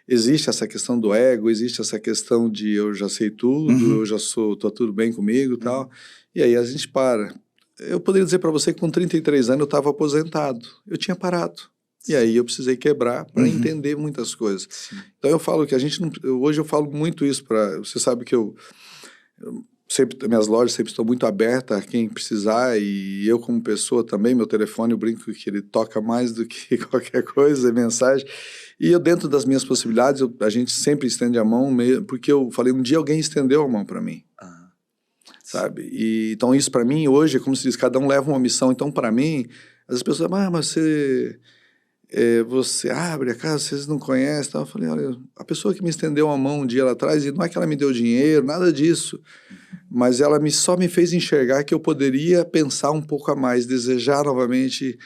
Speaker 1: Existe essa questão do ego, existe essa questão de eu já sei tudo, eu já tô tudo bem comigo e tal. E aí a gente para. Eu poderia dizer para você que com 33 anos eu estava aposentado. Eu tinha parado. E aí eu precisei quebrar para entender muitas coisas. Sim. Então eu falo que a gente não... Hoje eu falo muito isso para... Você sabe que eu sempre... Minhas lojas sempre estão muito abertas a quem precisar. E eu como pessoa também, meu telefone, eu brinco que ele toca mais do que qualquer coisa, mensagem. E eu, dentro das minhas possibilidades, a gente sempre estende a mão, porque eu falei, um dia alguém estendeu a mão para mim. Sabe? E, então isso para mim hoje é como se diz, cada um leva uma missão. Então para mim, as pessoas falam, mas você abre a casa, vocês não conhecem. Então eu falei, olha, a pessoa que me estendeu a mão um dia lá atrás, e não é que ela me deu dinheiro, nada disso, mas ela só me fez enxergar que eu poderia pensar um pouco a mais, desejar novamente,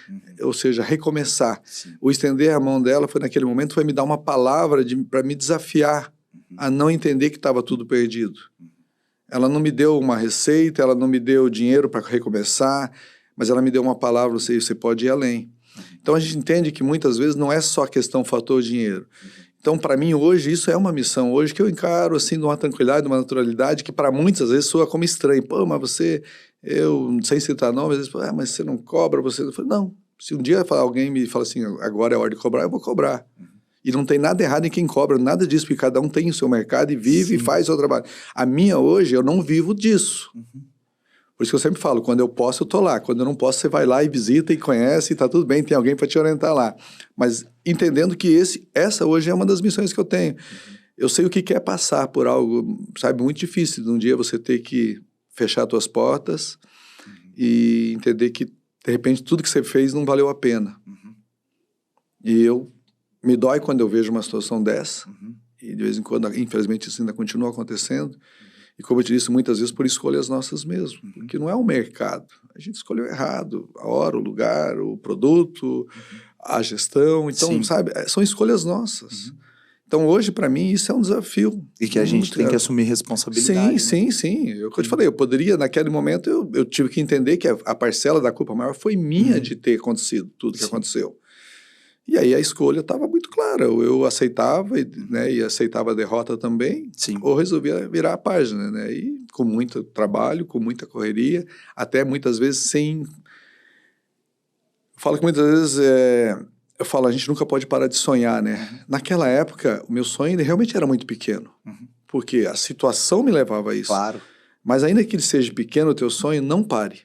Speaker 1: ou seja, recomeçar. Sim. O estender a mão dela foi naquele momento, foi me dar uma palavra para me desafiar a não entender que estava tudo perdido. Ela não me deu uma receita, ela não me deu dinheiro para recomeçar, mas ela me deu uma palavra, você pode ir além. Então a gente entende que muitas vezes não é só questão fator dinheiro. Então para mim hoje isso é uma missão, hoje que eu encaro assim de uma tranquilidade, de uma naturalidade que para muitas às vezes soa como estranho. Pô, mas eu não sei citar nome, às vezes, mas você não cobra, você... Eu falo, não, se um dia alguém me fala assim, agora é hora de cobrar, eu vou cobrar. E não tem nada errado em quem cobra, nada disso, porque cada um tem o seu mercado e vive e faz o seu trabalho. A minha hoje, eu não vivo disso. Por isso que eu sempre falo, quando eu posso, eu tô lá. Quando eu não posso, você vai lá e visita e conhece e tá tudo bem, tem alguém para te orientar lá. Mas entendendo que essa hoje é uma das missões que eu tenho. Eu sei o que é passar por algo, sabe, muito difícil. De um dia você ter que fechar suas portas e entender que, de repente, tudo que você fez não valeu a pena. E me dói quando eu vejo uma situação dessa, e de vez em quando, infelizmente, isso ainda continua acontecendo, e como eu te disse, muitas vezes por escolhas nossas mesmo, porque não é o mercado, a gente escolheu errado, a hora, o lugar, o produto, a gestão, então, sabe, são escolhas nossas. Então, hoje, para mim, isso é um desafio.
Speaker 2: E que a gente tem que assumir responsabilidade.
Speaker 1: Sim. Eu te falei, eu poderia, naquele momento, eu tive que entender que a parcela da culpa maior foi minha de ter acontecido tudo que aconteceu. E aí a escolha estava muito clara, eu aceitava, né, e aceitava a derrota também, ou resolvia virar a página, né, e com muito trabalho, com muita correria, até muitas vezes sem... Eu falo que muitas vezes, a gente nunca pode parar de sonhar, né, naquela época o meu sonho ele realmente era muito pequeno, porque a situação me levava a isso,
Speaker 2: claro.
Speaker 1: Mas ainda que ele seja pequeno, o teu sonho, não pare.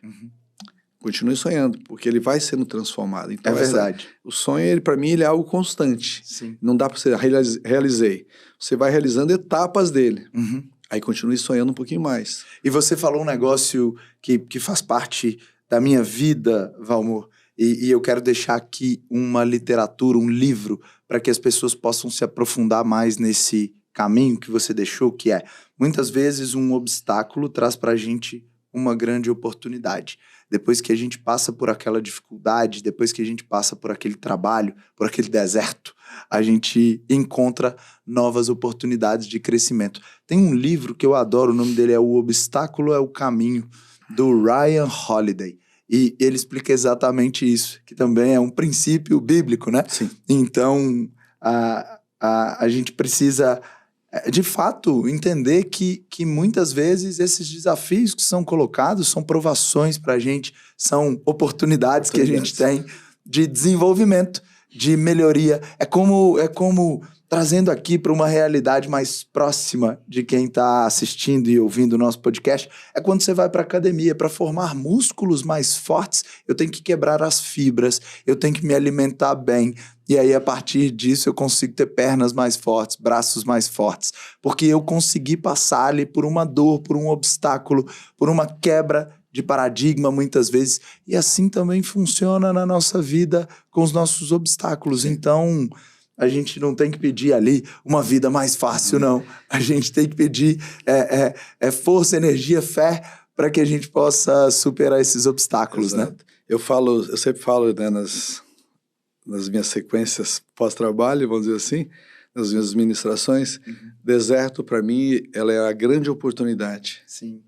Speaker 1: Continue sonhando, porque ele vai sendo transformado. Então,
Speaker 2: é verdade.
Speaker 1: O sonho, para mim, ele é algo constante.
Speaker 2: Sim.
Speaker 1: Não dá para você realizei. Você vai realizando etapas dele. Aí continue sonhando um pouquinho mais.
Speaker 2: E você falou um negócio que faz parte da minha vida, Valmor, e eu quero deixar aqui uma literatura, um livro, para que as pessoas possam se aprofundar mais nesse caminho que você deixou, que é, muitas vezes, um obstáculo traz para a gente uma grande oportunidade. Depois que a gente passa por aquela dificuldade, depois que a gente passa por aquele trabalho, por aquele deserto, a gente encontra novas oportunidades de crescimento. Tem um livro que eu adoro, o nome dele é O Obstáculo é o Caminho, do Ryan Holiday. E ele explica exatamente isso, que também é um princípio bíblico, né?
Speaker 1: Sim.
Speaker 2: Então, a gente precisa, de fato, entender que muitas vezes esses desafios que são colocados são provações para a gente, são oportunidades que a gente tem de desenvolvimento, de melhoria. É como trazendo aqui para uma realidade mais próxima de quem está assistindo e ouvindo o nosso podcast, é quando você vai para a academia. Para formar músculos mais fortes, eu tenho que quebrar as fibras, eu tenho que me alimentar bem. E aí, a partir disso, eu consigo ter pernas mais fortes, braços mais fortes. Porque eu consegui passar ali por uma dor, por um obstáculo, por uma quebra de paradigma, muitas vezes. E assim também funciona na nossa vida com os nossos obstáculos. Então, a gente não tem que pedir ali uma vida mais fácil, não. A gente tem que pedir força, energia, fé, para que a gente possa superar esses obstáculos,
Speaker 1: Exato.
Speaker 2: né?
Speaker 1: Eu sempre falo, né, nas minhas sequências pós-trabalho, vamos dizer assim, nas minhas ministrações, deserto, para mim, ela é a grande oportunidade.
Speaker 2: Sim.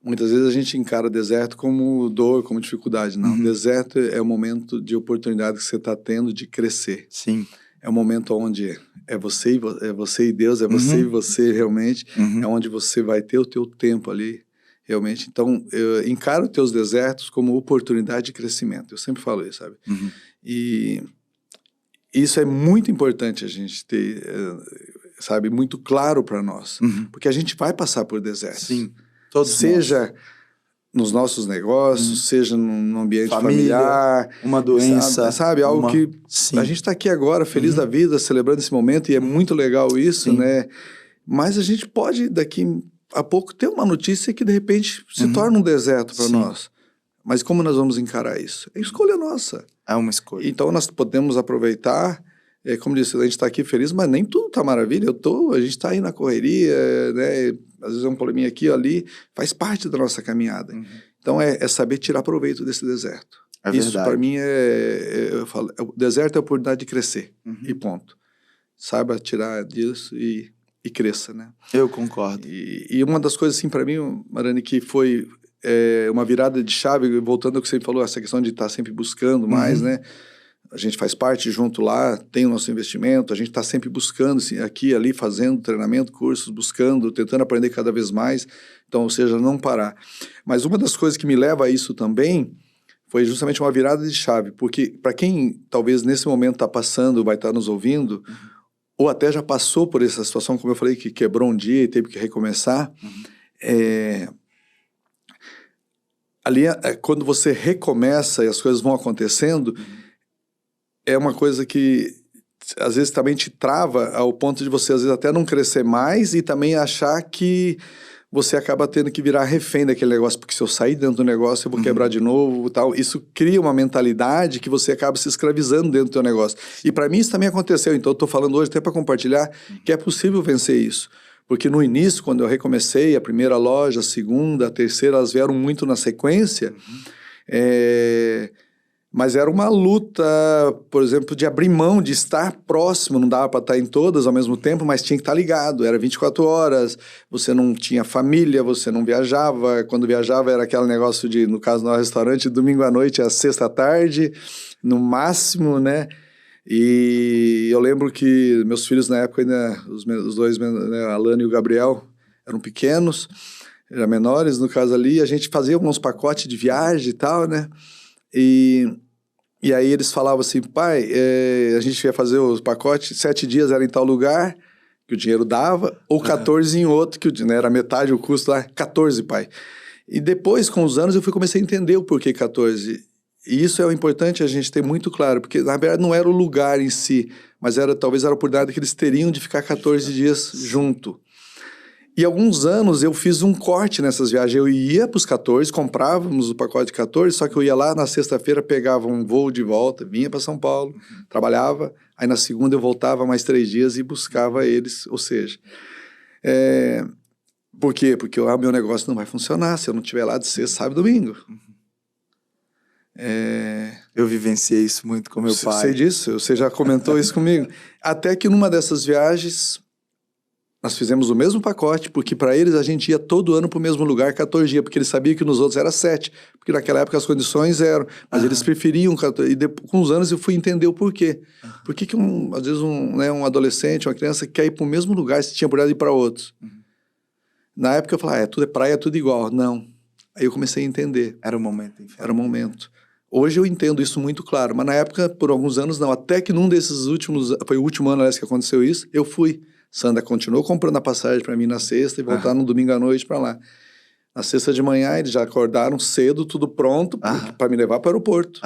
Speaker 1: Muitas vezes a gente encara deserto como dor, como dificuldade. Não, deserto é o momento de oportunidade que você está tendo de crescer.
Speaker 2: Sim.
Speaker 1: É um momento onde é você e Deus, é você e você realmente, é onde você vai ter o teu tempo ali, realmente. Então, eu encaro os teus desertos como oportunidade de crescimento. Eu sempre falo isso, sabe? E isso é muito importante a gente ter, sabe, muito claro para nós. Porque a gente vai passar por desertos.
Speaker 2: Sim, todos
Speaker 1: seja
Speaker 2: nós.
Speaker 1: Nos nossos negócios, seja no ambiente
Speaker 2: Família,
Speaker 1: familiar.
Speaker 2: uma doença.
Speaker 1: Sabe, algo que
Speaker 2: Sim.
Speaker 1: a gente está aqui agora, feliz da vida, celebrando esse momento, e é muito legal isso, né? Mas a gente pode, daqui a pouco, ter uma notícia que, de repente, se torna um deserto para nós. Mas como nós vamos encarar isso? É escolha nossa.
Speaker 2: É uma escolha.
Speaker 1: Então, nós podemos aproveitar, como disse, a gente está aqui feliz, mas nem tudo está maravilha. A gente está aí na correria, né? Às vezes é um probleminha aqui ou ali, faz parte da nossa caminhada. Então, é saber tirar proveito desse deserto.
Speaker 2: É
Speaker 1: isso,
Speaker 2: verdade.
Speaker 1: para mim, eu falo, o deserto é a oportunidade de crescer, e ponto. Saiba tirar disso e cresça, né?
Speaker 2: Eu concordo.
Speaker 1: E uma das coisas, assim, para mim, Marani, que foi uma virada de chave, voltando ao que você falou, essa questão de estar sempre buscando mais, né? A gente faz parte junto lá, tem o nosso investimento, a gente está sempre buscando, assim, aqui e ali, fazendo treinamento, cursos, buscando, tentando aprender cada vez mais. Então, ou seja, não parar. Mas uma das coisas que me leva a isso também foi justamente uma virada de chave, porque para quem talvez nesse momento está passando, vai estar nos ouvindo, ou até já passou por essa situação, como eu falei, que quebrou um dia e teve que recomeçar, ali, quando você recomeça e as coisas vão acontecendo, é uma coisa que às vezes também te trava ao ponto de você às vezes até não crescer mais e também achar que você acaba tendo que virar refém daquele negócio, porque se eu sair dentro do negócio eu vou quebrar de novo, tal. Isso cria uma mentalidade que você acaba se escravizando dentro do teu negócio. E para mim isso também aconteceu, então eu estou falando hoje até para compartilhar que é possível vencer isso. Porque no início, quando eu recomecei, a primeira loja, a segunda, a terceira, elas vieram muito na sequência, mas era uma luta, por exemplo, de abrir mão, de estar próximo, não dava para estar em todas ao mesmo tempo, mas tinha que estar ligado, era 24 horas, você não tinha família, você não viajava, quando viajava era aquele negócio de, no caso do restaurante, domingo à noite, às sexta à tarde, no máximo, né? E eu lembro que meus filhos na época ainda, os dois, né, a Alana e o Gabriel, eram pequenos, eram menores no caso ali, a gente fazia alguns pacotes de viagem e tal, né? E aí eles falavam assim, pai, a gente ia fazer os pacotes, 7 dias era em tal lugar, que o dinheiro dava, ou 14 em outro, que né, era metade o custo lá, 14, pai. E depois, com os anos, comecei a entender o porquê 14. E isso é importante a gente ter muito claro, porque na verdade não era o lugar em si, mas talvez era a oportunidade que eles teriam de ficar 14 dias junto. E alguns anos eu fiz um corte nessas viagens. Eu ia para os 14, comprávamos o pacote de 14, só que eu ia lá na sexta-feira, pegava um voo de volta, vinha para São Paulo, trabalhava, aí na segunda eu voltava mais 3 dias e buscava eles. Ou seja, por quê? Porque o meu negócio não vai funcionar se eu não estiver lá de sexta, sábado e domingo.
Speaker 2: Eu vivenciei isso muito com meu pai.
Speaker 1: Sei disso, você já comentou isso comigo. Até que numa dessas viagens, nós fizemos o mesmo pacote, porque para eles a gente ia todo ano para o mesmo lugar 14 dias, porque eles sabiam que nos outros era 7, porque naquela época as condições eram, mas eles preferiam 14, e depois, com os anos eu fui entender o porquê. Por que às vezes um adolescente, uma criança quer ir para o mesmo lugar se tinha oportunidade de ir para outros? Na época eu falava, tudo é praia, tudo igual. Não. Aí eu comecei a entender.
Speaker 2: Era o momento.
Speaker 1: Era o momento. Hoje eu entendo isso muito claro, mas na época, por alguns anos, não. Até que num desses últimos, foi o último ano, aliás, que aconteceu isso, eu fui. Sandra continuou comprando a passagem para mim na sexta e voltar no domingo à noite para lá. Na sexta de manhã, eles já acordaram cedo, tudo pronto, para me levar para o aeroporto.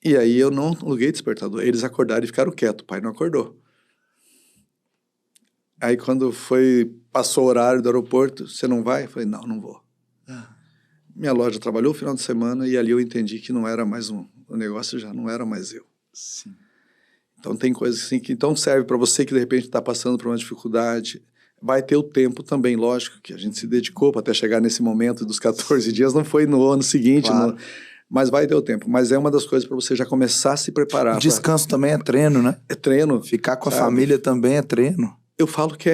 Speaker 1: E aí eu não liguei despertador. Eles acordaram e ficaram quietos. O pai não acordou. Aí quando passou o horário do aeroporto, você não vai? Eu falei, não vou. Minha loja trabalhou o final de semana e ali eu entendi que não era mais o negócio já não era mais eu.
Speaker 2: Sim.
Speaker 1: Então tem coisas assim que então serve para você que de repente está passando por uma dificuldade. Vai ter o tempo também, lógico, que a gente se dedicou para até chegar nesse momento dos 14 dias, não foi no ano seguinte,
Speaker 2: claro.
Speaker 1: Mas vai ter o tempo. Mas é uma das coisas para você já começar a se preparar.
Speaker 2: O descanso também é treino, né?
Speaker 1: É treino.
Speaker 2: Ficar com a família também é treino.
Speaker 1: Eu falo que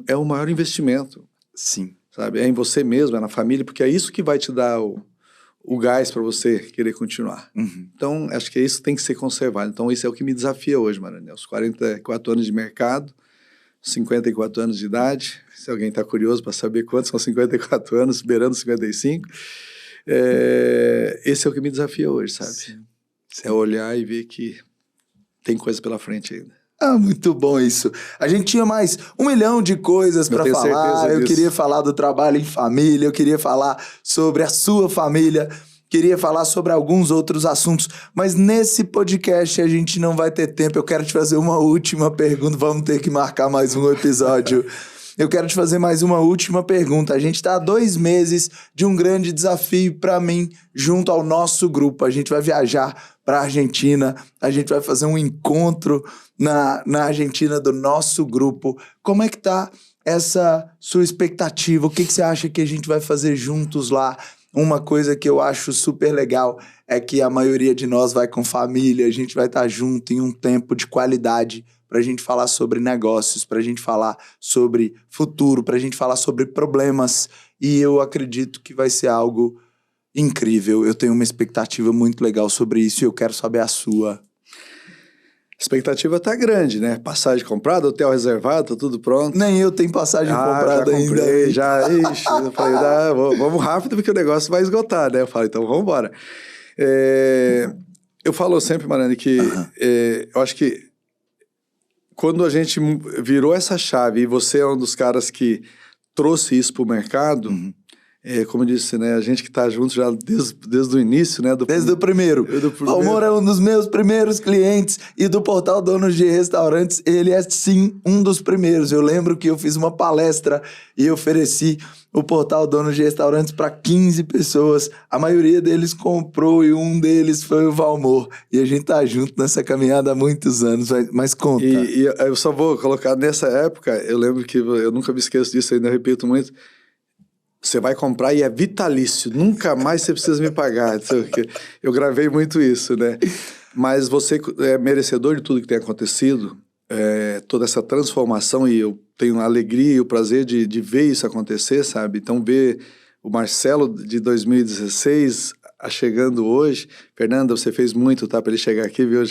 Speaker 1: é o maior investimento.
Speaker 2: Sim.
Speaker 1: Sabe? É em você mesmo, é na família, porque é isso que vai te dar o gás para você querer continuar. Então, acho que isso tem que ser conservado. Então, isso é o que me desafia hoje, Maranhão. Os 44 anos de mercado, 54 anos de idade. Se alguém está curioso para saber quantos são 54 anos, beirando 55. Esse é o que me desafia hoje, sabe? Sim. É olhar e ver que tem coisa pela frente ainda.
Speaker 2: Muito bom isso. A gente tinha mais 1 milhão de coisas para falar. Eu queria falar do trabalho em família, eu queria falar sobre a sua família, queria falar sobre alguns outros assuntos, mas nesse podcast a gente não vai ter tempo. Eu quero te fazer uma última pergunta, vamos ter que marcar mais um episódio. Eu quero te fazer mais uma última pergunta. A gente está há 2 meses de um grande desafio para mim, junto ao nosso grupo. A gente vai viajar para a Argentina, a gente vai fazer um encontro na Argentina do nosso grupo. Como é que tá essa sua expectativa? O que você acha que a gente vai fazer juntos lá? Uma coisa que eu acho super legal é que a maioria de nós vai com família, a gente vai estar junto em um tempo de qualidade para a gente falar sobre negócios, para a gente falar sobre futuro, para a gente falar sobre problemas. E eu acredito que vai ser algo incrível. Eu tenho uma expectativa muito legal sobre isso e eu quero saber a sua.
Speaker 1: A expectativa tá grande, né? Passagem comprada, hotel reservado, tá tudo pronto.
Speaker 2: Nem eu tenho passagem comprada
Speaker 1: já comprei,
Speaker 2: ainda.
Speaker 1: Ixi, eu falei, vamos rápido porque o negócio vai esgotar, né? Eu falei, então vamos embora. Eu falo sempre, Mariane, que eu acho que quando a gente virou essa chave e você é um dos caras que trouxe isso pro mercado, como eu disse, né? A gente que tá junto já desde o início, né?
Speaker 2: Desde o primeiro. O Valmor é um dos meus primeiros clientes e do Portal Donos de Restaurantes, ele é sim um dos primeiros. Eu lembro que eu fiz uma palestra e ofereci o Portal Donos de Restaurantes para 15 pessoas. A maioria deles comprou e um deles foi o Valmor. E a gente tá junto nessa caminhada há muitos anos, mas conta.
Speaker 1: E eu só vou colocar, nessa época, eu lembro que eu nunca me esqueço disso, ainda repito muito, você vai comprar e é vitalício, nunca mais você precisa me pagar. Eu gravei muito isso, né? Mas você é merecedor de tudo que tem acontecido, toda essa transformação, e eu tenho a alegria e o prazer de ver isso acontecer, sabe? Então, ver o Marcelo de 2016 chegando hoje. Fernanda, você fez muito, tá? Para ele chegar aqui, viu?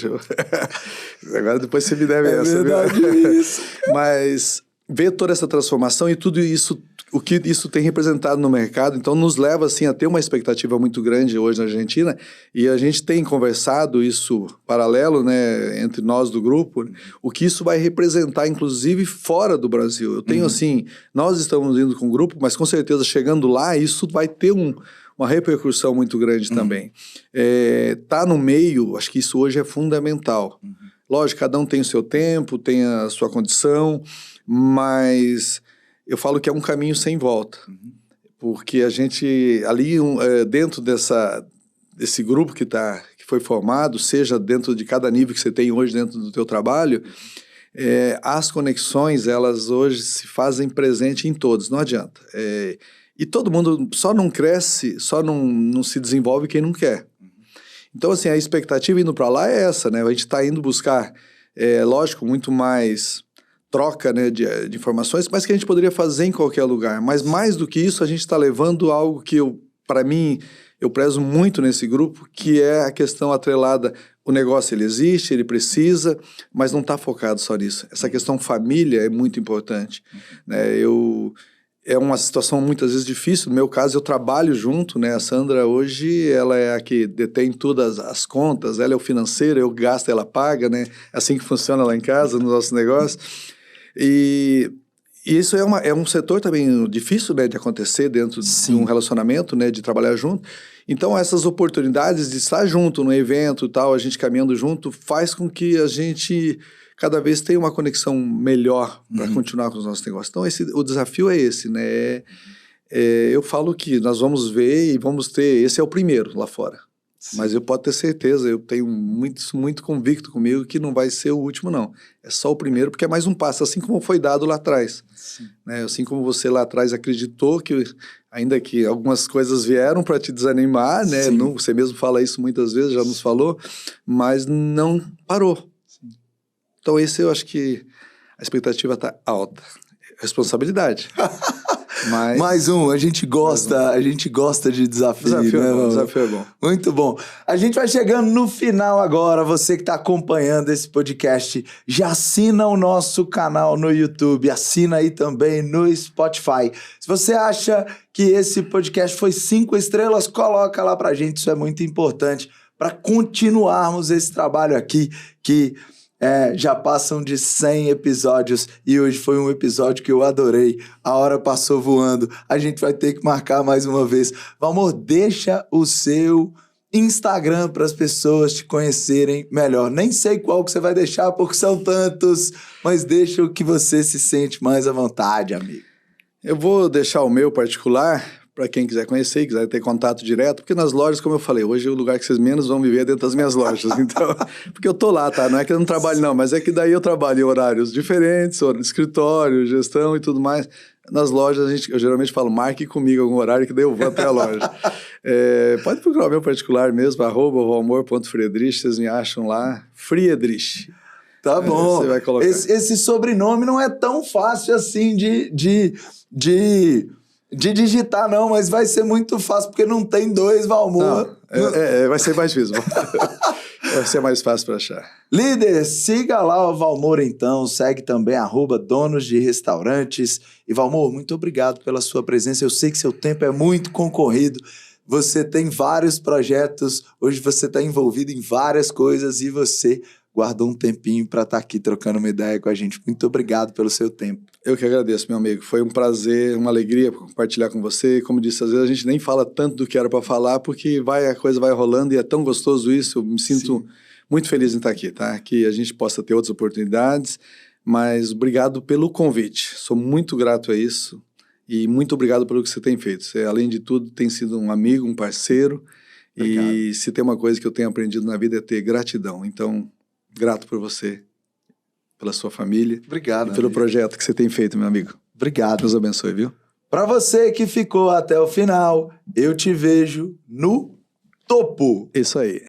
Speaker 1: Agora depois você me deve essa.
Speaker 2: É verdade,
Speaker 1: viu?
Speaker 2: isso.
Speaker 1: Mas ver toda essa transformação e tudo isso, o que isso tem representado no mercado, então nos leva assim a ter uma expectativa muito grande hoje na Argentina, e a gente tem conversado isso paralelo, né, entre nós do grupo, o que isso vai representar inclusive fora do Brasil. Eu tenho assim, nós estamos indo com o grupo, mas com certeza chegando lá isso vai ter uma repercussão muito grande também. Tá no meio, acho que isso hoje é fundamental. Lógico, cada um tem o seu tempo, tem a sua condição, mas eu falo que é um caminho sem volta, porque a gente ali dentro desse grupo que foi formado, seja dentro de cada nível que você tem hoje dentro do teu trabalho, as conexões, elas hoje se fazem presente em todos, não adianta. E todo mundo só não cresce, só não se desenvolve quem não quer. Então, assim, a expectativa indo para lá é essa, né? A gente está indo buscar, lógico, muito mais troca, né, de informações, mas que a gente poderia fazer em qualquer lugar. Mas mais do que isso, a gente está levando algo que para mim, eu prezo muito nesse grupo, que é a questão atrelada. O negócio, ele existe, ele precisa, mas não está focado só nisso. Essa questão família é muito importante, né? É uma situação muitas vezes difícil. No meu caso, eu trabalho junto, né? A Sandra hoje, ela é a que detém todas as contas, ela é o financeiro, eu gasto, ela paga, né? É assim que funciona lá em casa, no nosso negócio. E isso é um setor também difícil, né, de acontecer dentro de um relacionamento, né, de trabalhar junto. Então, essas oportunidades de estar junto no evento e tal, a gente caminhando junto, faz com que a gente cada vez tenha uma conexão melhor para continuar com os nossos negócios. Então, o desafio é esse, né? Eu falo que nós vamos ver e vamos ter... Esse é o primeiro lá fora. Sim. Mas eu posso ter certeza, eu tenho muito convicto comigo que não vai ser o último, não. É só o primeiro, porque é mais um passo, assim como foi dado lá atrás. Né? Assim como você lá atrás acreditou que, ainda que algumas coisas vieram para te desanimar, né? Não, você mesmo fala isso muitas vezes, já nos falou, mas não parou. Sim. Então esse eu acho que a expectativa está alta. Responsabilidade. Mas, mais um, a gente gosta de desafio,
Speaker 2: desafio,
Speaker 1: né?
Speaker 2: É bom, desafio é bom. Muito bom. A gente vai chegando no final agora. Você que está acompanhando esse podcast, já assina o nosso canal no YouTube, assina aí também no Spotify. Se você acha que esse podcast foi 5 estrelas, coloca lá pra gente, isso é muito importante para continuarmos esse trabalho aqui, que já passam de 100 episódios e hoje foi um episódio que eu adorei. A hora passou voando. A gente vai ter que marcar mais uma vez. Valmor, deixa o seu Instagram para as pessoas te conhecerem melhor. Nem sei qual que você vai deixar porque são tantos, mas deixa o que você se sente mais à vontade, amigo.
Speaker 1: Eu vou deixar o meu particular para quem quiser conhecer, quiser ter contato direto, porque nas lojas, como eu falei, hoje o lugar que vocês menos vão me ver é dentro das minhas lojas, então, porque eu tô lá, tá? Não é que eu não trabalho não, mas é que daí eu trabalho em horários diferentes, escritório, gestão e tudo mais. Nas lojas, eu geralmente falo, marque comigo algum horário que daí eu vou até a loja. Pode procurar o meu particular mesmo, @valmor.friedrich, vocês me acham lá, Friedrich.
Speaker 2: Tá bom.
Speaker 1: Você vai colocar.
Speaker 2: Esse sobrenome não é tão fácil assim de digitar, não, mas vai ser muito fácil, porque não tem 2 Valmor.
Speaker 1: Vai ser mais difícil. Vai ser mais fácil para achar.
Speaker 2: Líder, siga lá o Valmor, então. Segue também @donos de restaurantes. E, Valmor, muito obrigado pela sua presença. Eu sei que seu tempo é muito concorrido. Você tem vários projetos. Hoje você está envolvido em várias coisas e você guardou um tempinho para estar aqui trocando uma ideia com a gente. Muito obrigado pelo seu tempo.
Speaker 1: Eu que agradeço, meu amigo. Foi um prazer, uma alegria compartilhar com você. Como disse, às vezes a gente nem fala tanto do que era para falar, porque a coisa vai rolando e é tão gostoso isso. Eu me sinto muito feliz em estar aqui, tá? Que a gente possa ter outras oportunidades, mas obrigado pelo convite. Sou muito grato a isso e muito obrigado pelo que você tem feito. Você, além de tudo, tem sido um amigo, um parceiro. Obrigado. E se tem uma coisa que eu tenho aprendido na vida é ter gratidão. Então, grato por você, pela sua família.
Speaker 2: Obrigado.
Speaker 1: E pelo projeto que você tem feito, meu amigo.
Speaker 2: Obrigado.
Speaker 1: Deus abençoe, viu?
Speaker 2: Para você que ficou até o final, eu te vejo no topo.
Speaker 1: Isso aí.